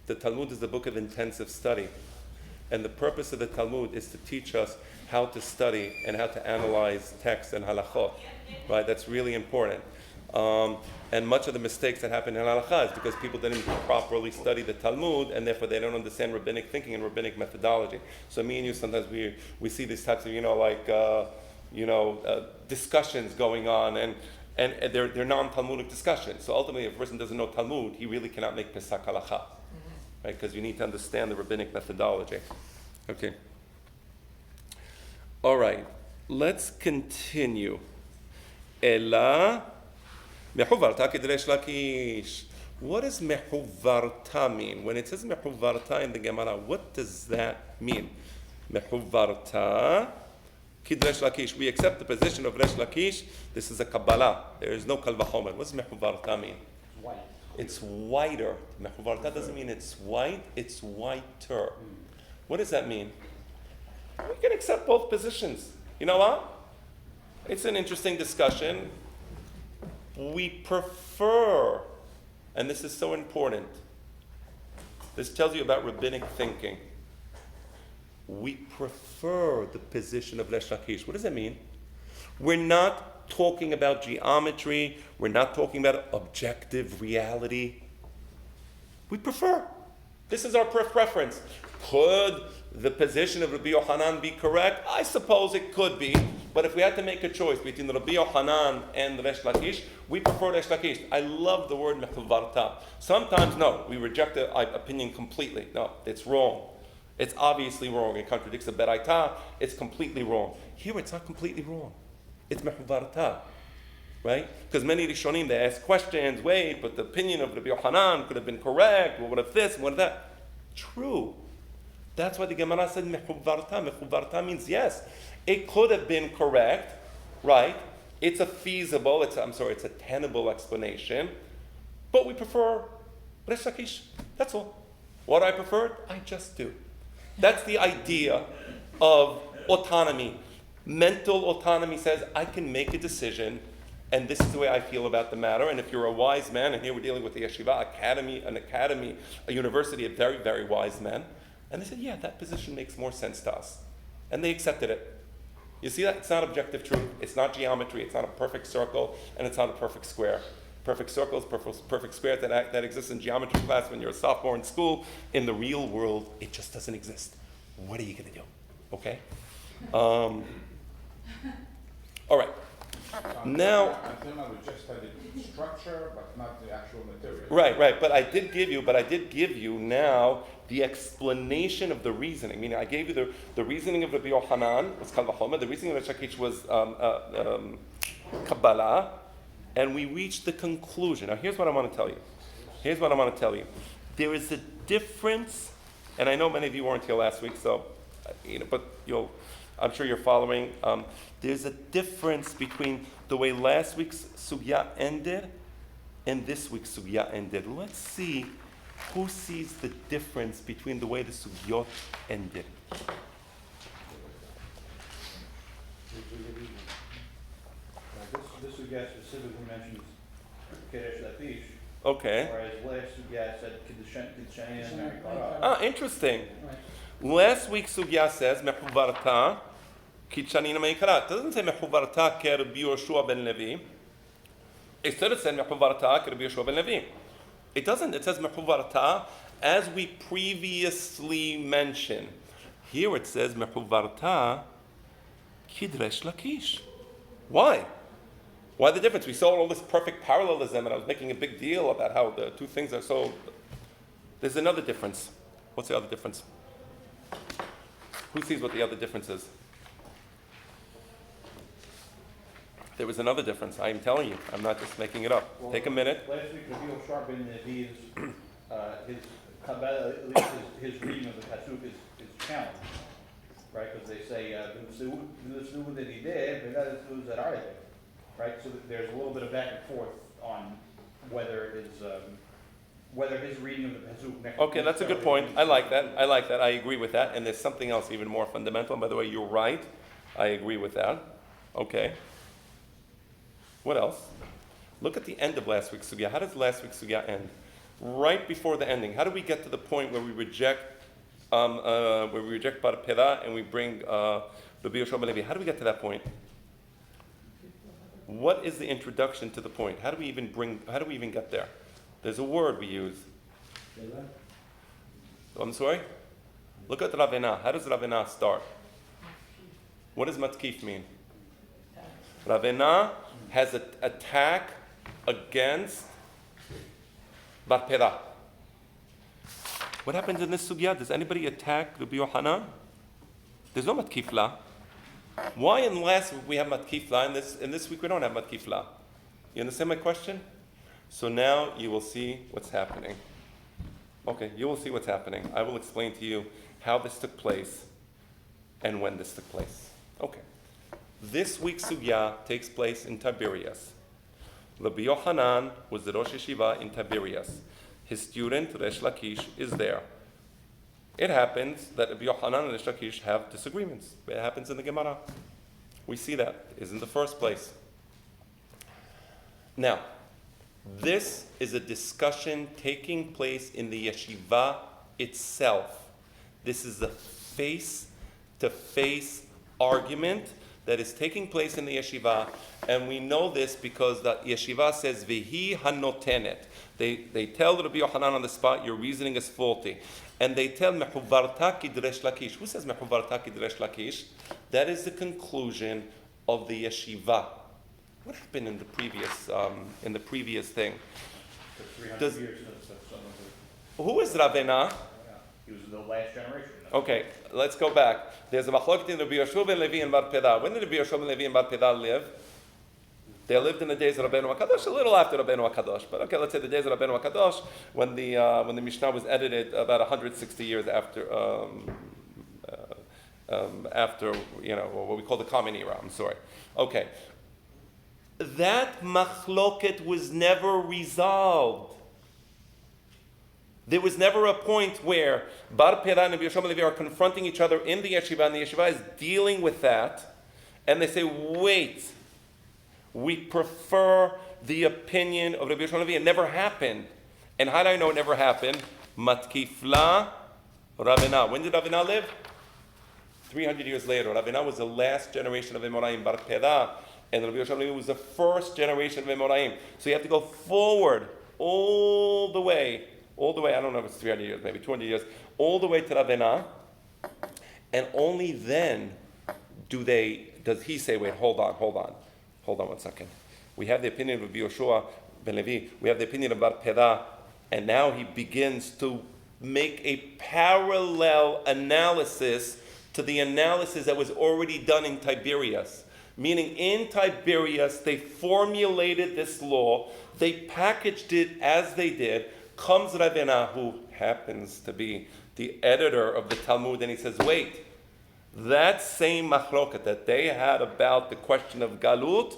The Talmud is a book of intensive study. And the purpose of the Talmud is to teach us how to study and how to analyze text and halachot. Right? That's really important. And much of the mistakes that happen in halakha is because people didn't properly study the Talmud, and therefore they don't understand rabbinic thinking and rabbinic methodology. So me and you, sometimes we see these types of, discussions going on, and they're non-Talmudic discussions. So ultimately, if a person doesn't know Talmud, he really cannot make Pesach halakha, right? Because you need to understand the rabbinic methodology. Okay. All right. Let's continue. Ela mehuvarta kidresh lakish. What does mehuvarta mean? When it says mehuvarta in the Gemara, what does that mean? Mehuvarta kidresh lakish. We accept the position of Resh Lakish. This is a Kabbalah. There is no kal vachomer. What does mehuvarta mean? White. It's whiter. Mehuvarta doesn't mean it's white. It's whiter. What does that mean? We can accept both positions. You know what? It's an interesting discussion. We prefer, and this is so important, this tells you about rabbinic thinking. We prefer the position of Resh Lakish. What does that mean? We're not talking about geometry. We're not talking about objective reality. We prefer. This is our preference. Could the position of Rabbi Yochanan be correct? I suppose it could be. But if we had to make a choice between Rabbi Yochanan and Resh Lakish, we prefer Resh Lakish. I love the word mechuvarta. Sometimes, no, we reject the opinion completely. No, it's wrong. It's obviously wrong. It contradicts the Beraita. It's completely wrong. Here, it's not completely wrong. It's mechuvarta. Right? Because many Rishonim, they ask questions, wait, but the opinion of Rabbi Yochanan could have been correct. Well, what if this, what if that? True. That's why the Gemara said mechuvarta. Mechuvarta means yes, it could have been correct, right? It's a feasible, it's a tenable explanation, but we prefer Resh Lakish. That's all. What I prefer, I just do. That's the idea of autonomy. Mental autonomy says I can make a decision, and this is the way I feel about the matter. And if you're a wise man, and here we're dealing with the yeshiva academy, a university of very, very wise men, and they said, yeah, that position makes more sense to us. And they accepted it. You see that? It's not objective truth. It's not geometry. It's not a perfect circle, and it's not a perfect square. Perfect circle is perfect square that exists in geometry class when you're a sophomore in school. In the real world, it just doesn't exist. What are you going to do? Okay? All right. Now, until now we just had the structure, but not the actual material. Right. But I did give you now the explanation of the reasoning. Meaning, I gave you the reasoning of Rabbi Yochanan was Kal Vachomer. The reasoning of Resh Lakish was Kabbalah, and we reached the conclusion. Now, here's what I want to tell you. There is a difference, and I know many of you weren't here last week, so but I'm sure you're following. There's a difference between the way last week's sugya ended and this week's sugya ended. Let's see who sees the difference between the way the sugyot ended. This sugya specifically mentions Kedesh Lakish, Okay. whereas last sugya said Kiddushanim and Mary. Interesting. Last week's sugya says mechuvarta kitchanin meikarat. It doesn't say mechuvarta kerbi Yoshua ben Levi. Instead it said mechuvarta kerbi Yoshua ben Levi. It doesn't. It says mechuvarta as we previously mentioned. Here it says mechuvarta kidresh lakish. Why? Why the difference? We saw all this perfect parallelism, and I was making a big deal about how the two things are so. There's another difference. What's the other difference? Who sees what the other difference is? There was another difference. I am telling you. I'm not just making it up. Well, Take a minute. Last week, Rabbi Yoshua ben Levi, his Kabbalah, at least his reading of the Pasuk is challenged, right? Because they say, that he did, right? So there's a little bit of back and forth on whether his reading of the Pasuk. Okay, that's a good point. I like that. I agree with that. And there's something else even more fundamental. And by the way, you're right. I agree with that. Okay. What else? Look at the end of last week's sugya. How does last week's sugya end? Right before the ending. How do we get to the point where we reject Bar Pera and we bring Rabbi Yoshua ben Levi? How do we get to that point? What is the introduction to the point? How do we even get there? There's a word we use. I'm sorry? Look at Ravena. How does Ravena start? What does matkif mean? Ravena has an attack against Bar Pera. What happens in this sugya? Does anybody attack Rabbi Yohanan? There's no matkifla. Why in last week we have matkifla, and this week we don't have matkifla? You understand my question? So now you will see what's happening. Okay, you will see what's happening. I will explain to you how this took place and when this took place. Okay. This week's sugya takes place in Tiberias. Rabbi Yohanan was the Rosh Yeshiva in Tiberias. His student, Resh Lakish, is there. It happens that Rabbi Yohanan and Resh Lakish have disagreements. It happens in the Gemara. We see that. It is in the first place. Now, this is a discussion taking place in the yeshiva itself. This is a face-to-face argument that is taking place in the yeshiva, and we know this because the yeshiva says, Vihi hanotenet. They tell Rabbi Yohanan on the spot, your reasoning is faulty. And they tell Mehuvarta kidresh Lakish. Who says Mehuvarta kidresh Lakish? That is the conclusion of the yeshiva. What happened in the previous thing? For 300 years since someone Who is Ravena? he was the last generation. Okay, let's go back. There's a machloket in Rabbi Yeshua ben Levi and Bar Peda. When did Rabbi Yeshua ben Levi and Bar Peda live? They lived in the days of Rabbeinu HaKadosh, a little after Rabbeinu HaKadosh. But okay, let's say the days of Rabbeinu HaKadosh, when the Mishnah was edited about 160 years after what we call the Common Era. I'm sorry. Okay. That machloket was never resolved. There was never a point where Bar Pera and Rabbi Yeshua ben Levi are confronting each other in the yeshiva, and the yeshiva is dealing with that, and they say, wait, we prefer the opinion of Rabbi Yeshua ben Levi. It never happened. And how do I know it never happened? Matkifla Ravena. When did Ravena live? 300 years later. Ravena was the last generation of Emoraim. Bar Pera and Rabbi Yeshua ben Levi was the first generation of Emoraim. So you have to go forward all the way, I don't know if it's 300 years, maybe 200 years, all the way to Ravena, and only then does he say, wait, hold on 1 second. We have the opinion of Rabbi Yeshua ben Levi, we have the opinion of Bar Pera, and now he begins to make a parallel analysis to the analysis that was already done in Tiberias. Meaning in Tiberias, they formulated this law, they packaged it as they did. Comes Ravena, who happens to be the editor of the Talmud, and he says, wait, that same machloket that they had about the question of Galut,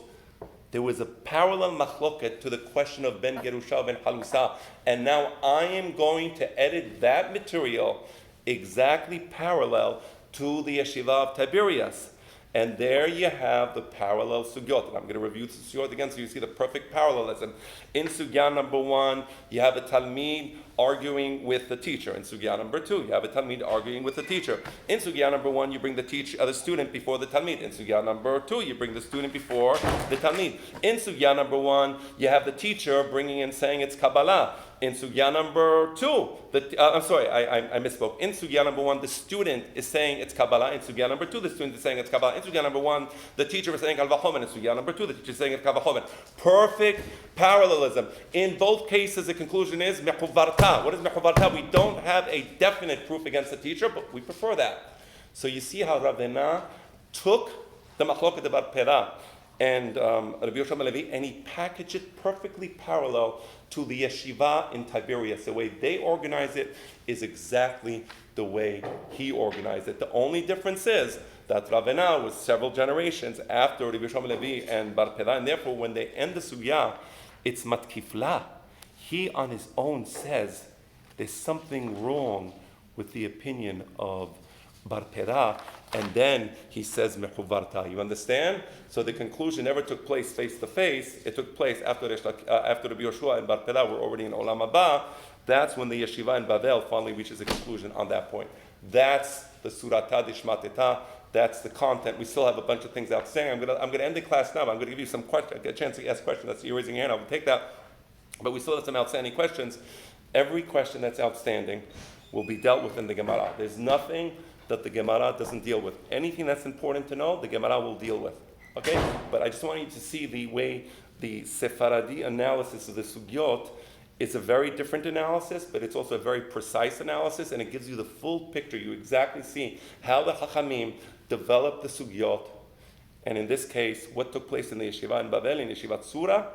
there was a parallel machloket to the question of Ben Gerusha, Ben Halusa, and now I am going to edit that material exactly parallel to the yeshiva of Tiberias. And there you have the parallel sugyot. And I'm going to review the sugyot again so you see the perfect parallelism. In sugya number 1, you have a talmid arguing with the teacher. In sugya number 2, you have a talmid arguing with the teacher. In sugya number 1, you bring the student before the talmid. In sugya number 2, you bring the student before the talmid. In sugya number 1, you have the teacher bringing in saying it's Kabbalah. In sugya number 2, I misspoke. In sugya number 1, the student is saying it's Kabbalah. In sugya number 2, the student is saying it's Kabbalah. In sugya number 1, the teacher is saying Kal Vachomer. In sugya number 2, the teacher is saying it's Kal Vachomer. Perfect parallelism. In both cases, the conclusion is mechuvarta. What is mechuvarta? We don't have a definite proof against the teacher, but we prefer that. So you see how Ravena took the machloket of Bar Pera and Rabbi Yeshua ben Levi, and he packaged it perfectly parallel to the yeshiva in Tiberias. The way they organize it is exactly the way he organized it. The only difference is that Ravena was several generations after Rabbi Yeshua ben Levi and Bar Pera, and therefore when they end the sugya, it's matkifla. He on his own says there's something wrong with the opinion of Bar Pera, and then he says mechuvarta. You understand? So the conclusion never took place face to face. It took place after Rabbi Yoshua and Bar Pera were already in Olam Haba. That's when the yeshiva in Bavel finally reaches a conclusion on that point. That's the surata dishmateta. That's the content. We still have a bunch of things outstanding. I'm gonna end the class now. I'm gonna give you some questions. Get a chance to ask questions. That's you raising your hand. I'll take that. But we still have some outstanding questions. Every question that's outstanding will be dealt with in the Gemara. There's nothing that the Gemara doesn't deal with. Anything that's important to know, the Gemara will deal with. Okay? But I just want you to see the way the Sephardi analysis of the sugyot is a very different analysis, but it's also a very precise analysis, and it gives you the full picture. You exactly see how the Chachamim developed the sugyot, and in this case, what took place in the yeshiva in Babel, in yeshivat Surah,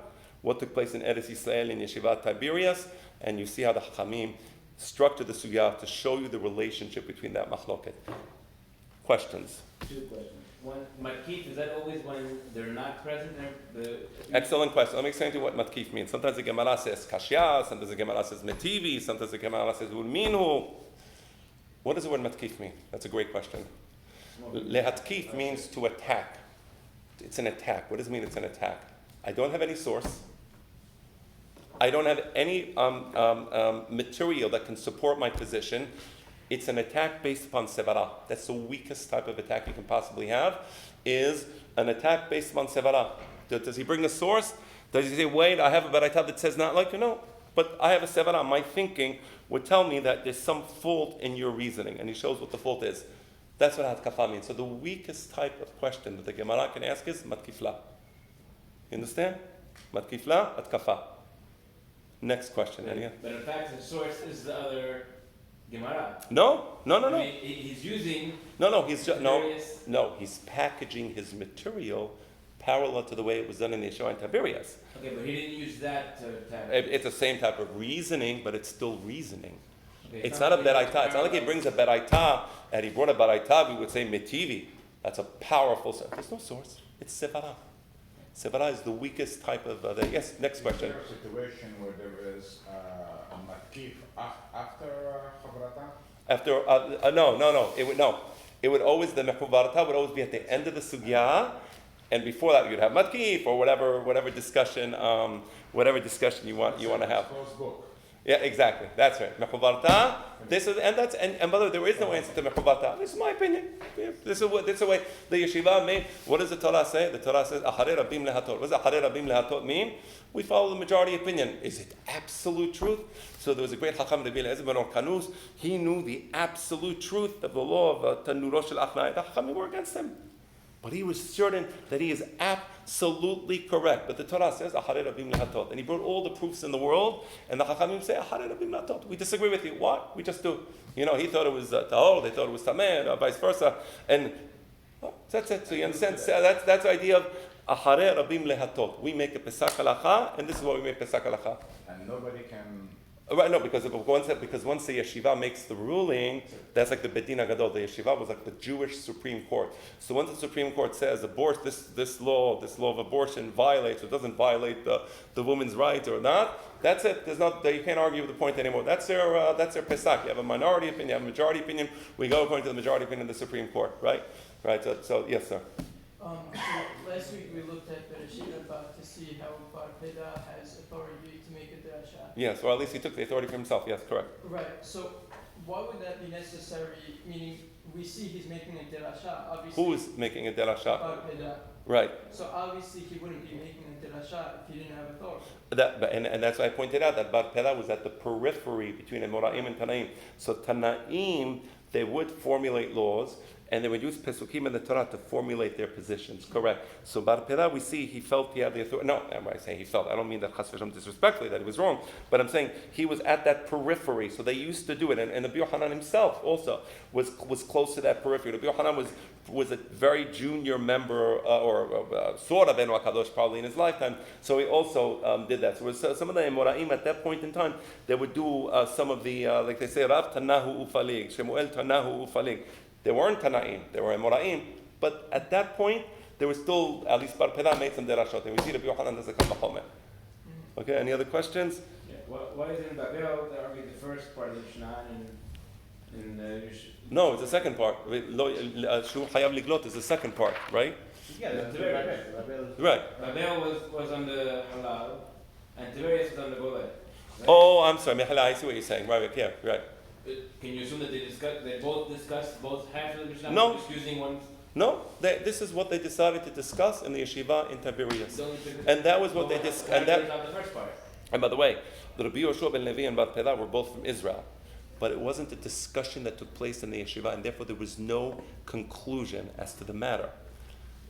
what took place in Eretz Yisrael, in yeshivat Tiberias, and you see how the Chachamim structured the sugyot to show you the relationship between that machloket. Questions? Two questions. One, matkif, is that always when they're not present? Excellent question. Let me explain to you what matkif means. Sometimes the Gemara says kashya, sometimes the Gemara says metivi, sometimes the Gemara says ulminu. What does the word matkif mean? That's a great question. Lehatkif means to attack. It's an attack. What does it mean it's an attack? I don't have any source. I don't have any material that can support my position. It's an attack based upon sevara. That's the weakest type of attack you can possibly have, is an attack based upon sevara. Does he bring a source? Does he say, wait, I have a baraita that says not like you? No. But I have a sevara. My thinking would tell me that there's some fault in your reasoning. And he shows what the fault is. That's what hatkafa means. So the weakest type of question that the Gemara can ask is matkifla. You understand? Matkifla, hatkafa. Next question. But in fact, the source is the other Gemara. No. I mean, he's using. He's packaging his material parallel to the way it was done in the Yeshua and Tiberias. Okay, but he didn't use that to attack. It's the same type of reasoning, but it's still reasoning. Okay, it's not a beraita. It's not like he brings a beraita and he brought a beraita. We would say metivi. That's a powerful source. There's no source. It's sevara. Sevara is the weakest type of. Yes. Next question. Is there a situation where there is a matkif after chavrata? After no. It would always, the mechuvarata would always be at the end of the sugya, and before that you'd have matkif or whatever discussion you want to have. Closed book. Yeah, exactly. That's right. Mechuvarta. This is and by the way, there is no answer to mechuvarta. This is my opinion. This is the way the yeshiva made. What does the Torah say? The Torah says acharei rabim lehatot. What does acharei rabim lehatot mean? We follow the majority opinion. Is it absolute truth? So there was a great Chacham Rabbi Eliezer ben Kanuz. He knew the absolute truth of the law of Tanuro shel Achnai. The Chachamim were against him. But he was certain that he is absolutely correct. But the Torah says, Acharei Rabim lehatot. And he brought all the proofs in the world, and the Chachamim say, Acharei Rabim lehatot. We disagree with you. What? We just do. He thought it was Tahor, they thought it was Tameh, or vice versa. And that's it. So you understand? So that's the idea of Acharei Rabim lehatot. We make a Pesach halacha, and this is what we make Pesach halacha. And nobody can. Right, no, because once the yeshiva makes the ruling, that's like the Bedin Agadol. The yeshiva was like the Jewish Supreme Court. So once the Supreme Court says this law of abortion violates or doesn't violate the woman's rights or not, that's it. You can't argue with the point anymore. That's their Pesach. You have a minority opinion, you have a majority opinion. We go according to the majority opinion of the Supreme Court, right? Right. So yes, sir. So last week we looked at Bereshit about to see how Bar Peda has authority to make a drasha. Yes, or at least he took the authority for himself. Yes, correct. Right. So why would that be necessary? Meaning we see he's making a derasha. Obviously. Who is making a derasha? Bar Peda. Right. So obviously he wouldn't be making a derasha if he didn't have authority. And that's why I pointed out that Bar Peda was at the periphery between Amoraim and Tanaim. So Tanaim, they would formulate laws, and they would use Pesukim in the Torah to formulate their positions. Correct. So Bar Peda, we see he felt he had the authority. No, I say he felt. I don't mean that Chas v'Shalom disrespectfully, that he was wrong. But I'm saying he was at that periphery. So they used to do it. And Rabbi Yochanan himself also was close to that periphery. Rabbi Yochanan was a very junior member, or sort of Enu HaKadosh probably in his lifetime. So he also did that. So some of the Emoraim at that point in time, they would do some of the, like they say, Rav Tanahu Ufalig, Shemuel Tanahu Ufalig. They weren't Tanaim, they were Emoraim, but at that point, there was still, at least Bar Peda made some derashot, and we see Rabbi Yochanan does a kal vachomer. Okay, any other questions? Yeah. Why is it in Babel that are the first part of the Mishnah in No, it's the second part. Shu Hayav Liglot is the second part, right? Yeah, that's very right. Right. Babel was on the halal, and Tiberias was on the golad. Right? Oh, I'm sorry, Mehala, I see what you're saying. Right, yeah, right. Can you assume that they both discussed both halves of the Mishnah? No. Just using one. No, this is what they decided to discuss in the yeshiva in Tiberias. Don't think- And that was what they discussed. And Not that, the first part. and by the way, the Rabbi Yoshua ben Levi and Bar Pela were both from Israel. But it wasn't a discussion that took place in the yeshiva, and therefore there was no conclusion as to the matter.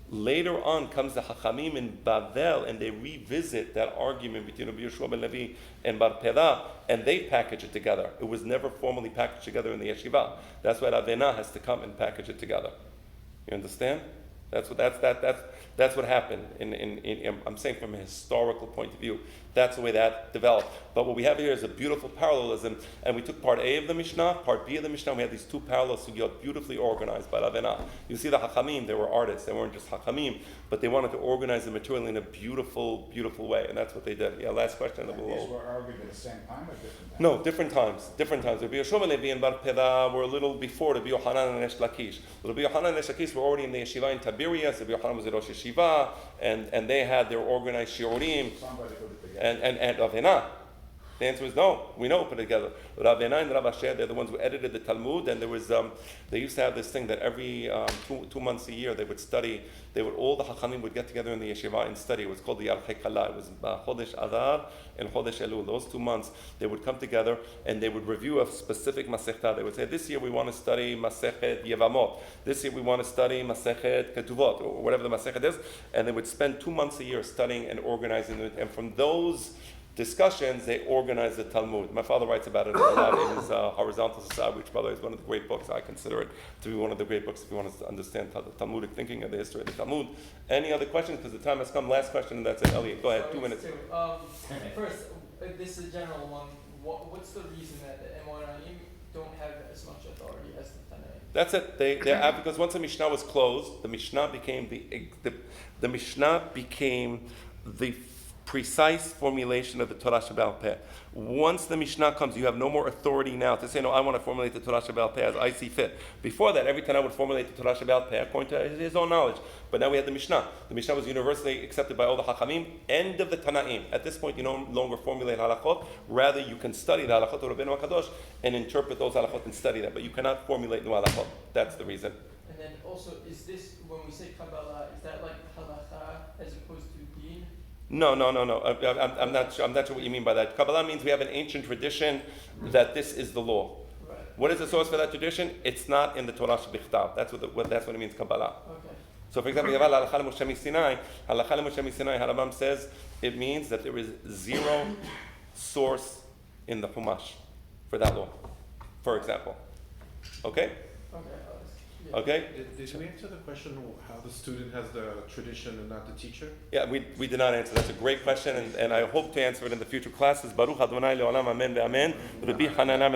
Later on comes the Hachamim in Bavel, and they revisit that argument between Rabbi Yoshua ben Levi and Bar Pela, and they package it together. It was never formally packaged together in the yeshiva. That's why Ravena has to come and package it together. You understand? That's what happened. I'm saying from a historical point of view, that's the way that developed. But what we have here is a beautiful parallelism, and we took part A of the Mishnah, part B of the Mishnah. We had these two parallel sugyot beautifully organized by Ravena. You see the Hachamim; they were artists. They weren't just Hachamim, but they wanted to organize the material in a beautiful, beautiful way, and that's what they did. Yeah. Last question. And these were argued at the same time or different times? No, different times. Different times. Rabbi Yoshua ben Levi and Bar Pela were a little before Rabbi Yochanan and Esh Lakish. Rabbi Yochanan and Esh Lakish were already in the yeshiva in Tiberias. Rabbi Yochanan was at Rosh Yeshiva, and they had their organized shiurim. Somebody put it together. And Ravena. The answer is no. We know put it together. Ravena and Rav Asher, they're the ones who edited the Talmud, and there was they used to have this thing that every 2 months a year they would study. All the Hachamim would get together in the yeshiva and study. It was called the Yarchei Kala. It was Chodesh Adar and Chodesh Elul. Those 2 months they would come together and they would review a specific Masechta. They would say, this year we want to study Masechet Yevamot. This year we want to study Masechet Ketuvot, or whatever the Masechet is. And they would spend 2 months a year studying and organizing it. And from those discussions, they organized the Talmud. My father writes about it a lot in his Horizontal Society, which, by the way, is one of the great books. I consider it to be one of the great books if you want to understand the Talmudic thinking and the history of the Talmud. Any other questions? Because the time has come. Last question, and that's it. Elliot, go ahead. 2 minutes. First, this is a general one. What's the reason that the Emoranim don't have as much authority as the Tanaim? That's it. They're because once the Mishnah was closed, the Mishnah became the Mishnah became the precise formulation of the Torah Shebe'al Peh. Once the Mishnah comes, you have no more authority now to say, no, I want to formulate the Torah Shebe'al Peh as I see fit. Before that, every time I would formulate the Torah Shebe'al Peh according to his own knowledge. But now we have the Mishnah. The Mishnah was universally accepted by all the Hachamim. End of the Tanaim. At this point, you no longer formulate halachot. Rather, you can study the halachot of Rabbeinu HaKadosh and interpret those halachot and study them. But you cannot formulate new halachot. That's the reason. And then also, is this, when we say Kabbalah, is that like halacha as opposed to din? No. I'm not sure what you mean by that. Kabbalah means we have an ancient tradition that this is the law. Right. What is the source for that tradition? It's not in the Torah Shebichtav. That's what it means, Kabbalah. Okay. So, for example, Halacha Moshe Sinai. Halacha Moshe Sinai. Harambam says it means that there is zero source in the Chumash for that law. For example, okay. Yeah. Okay. Did you answer the question how the student has the tradition and not the teacher? Yeah, we did not answer. That's a great question, and I hope to answer it in the future classes. Baruch Adonai le'olam amen ve'amen. Rabbi Hananam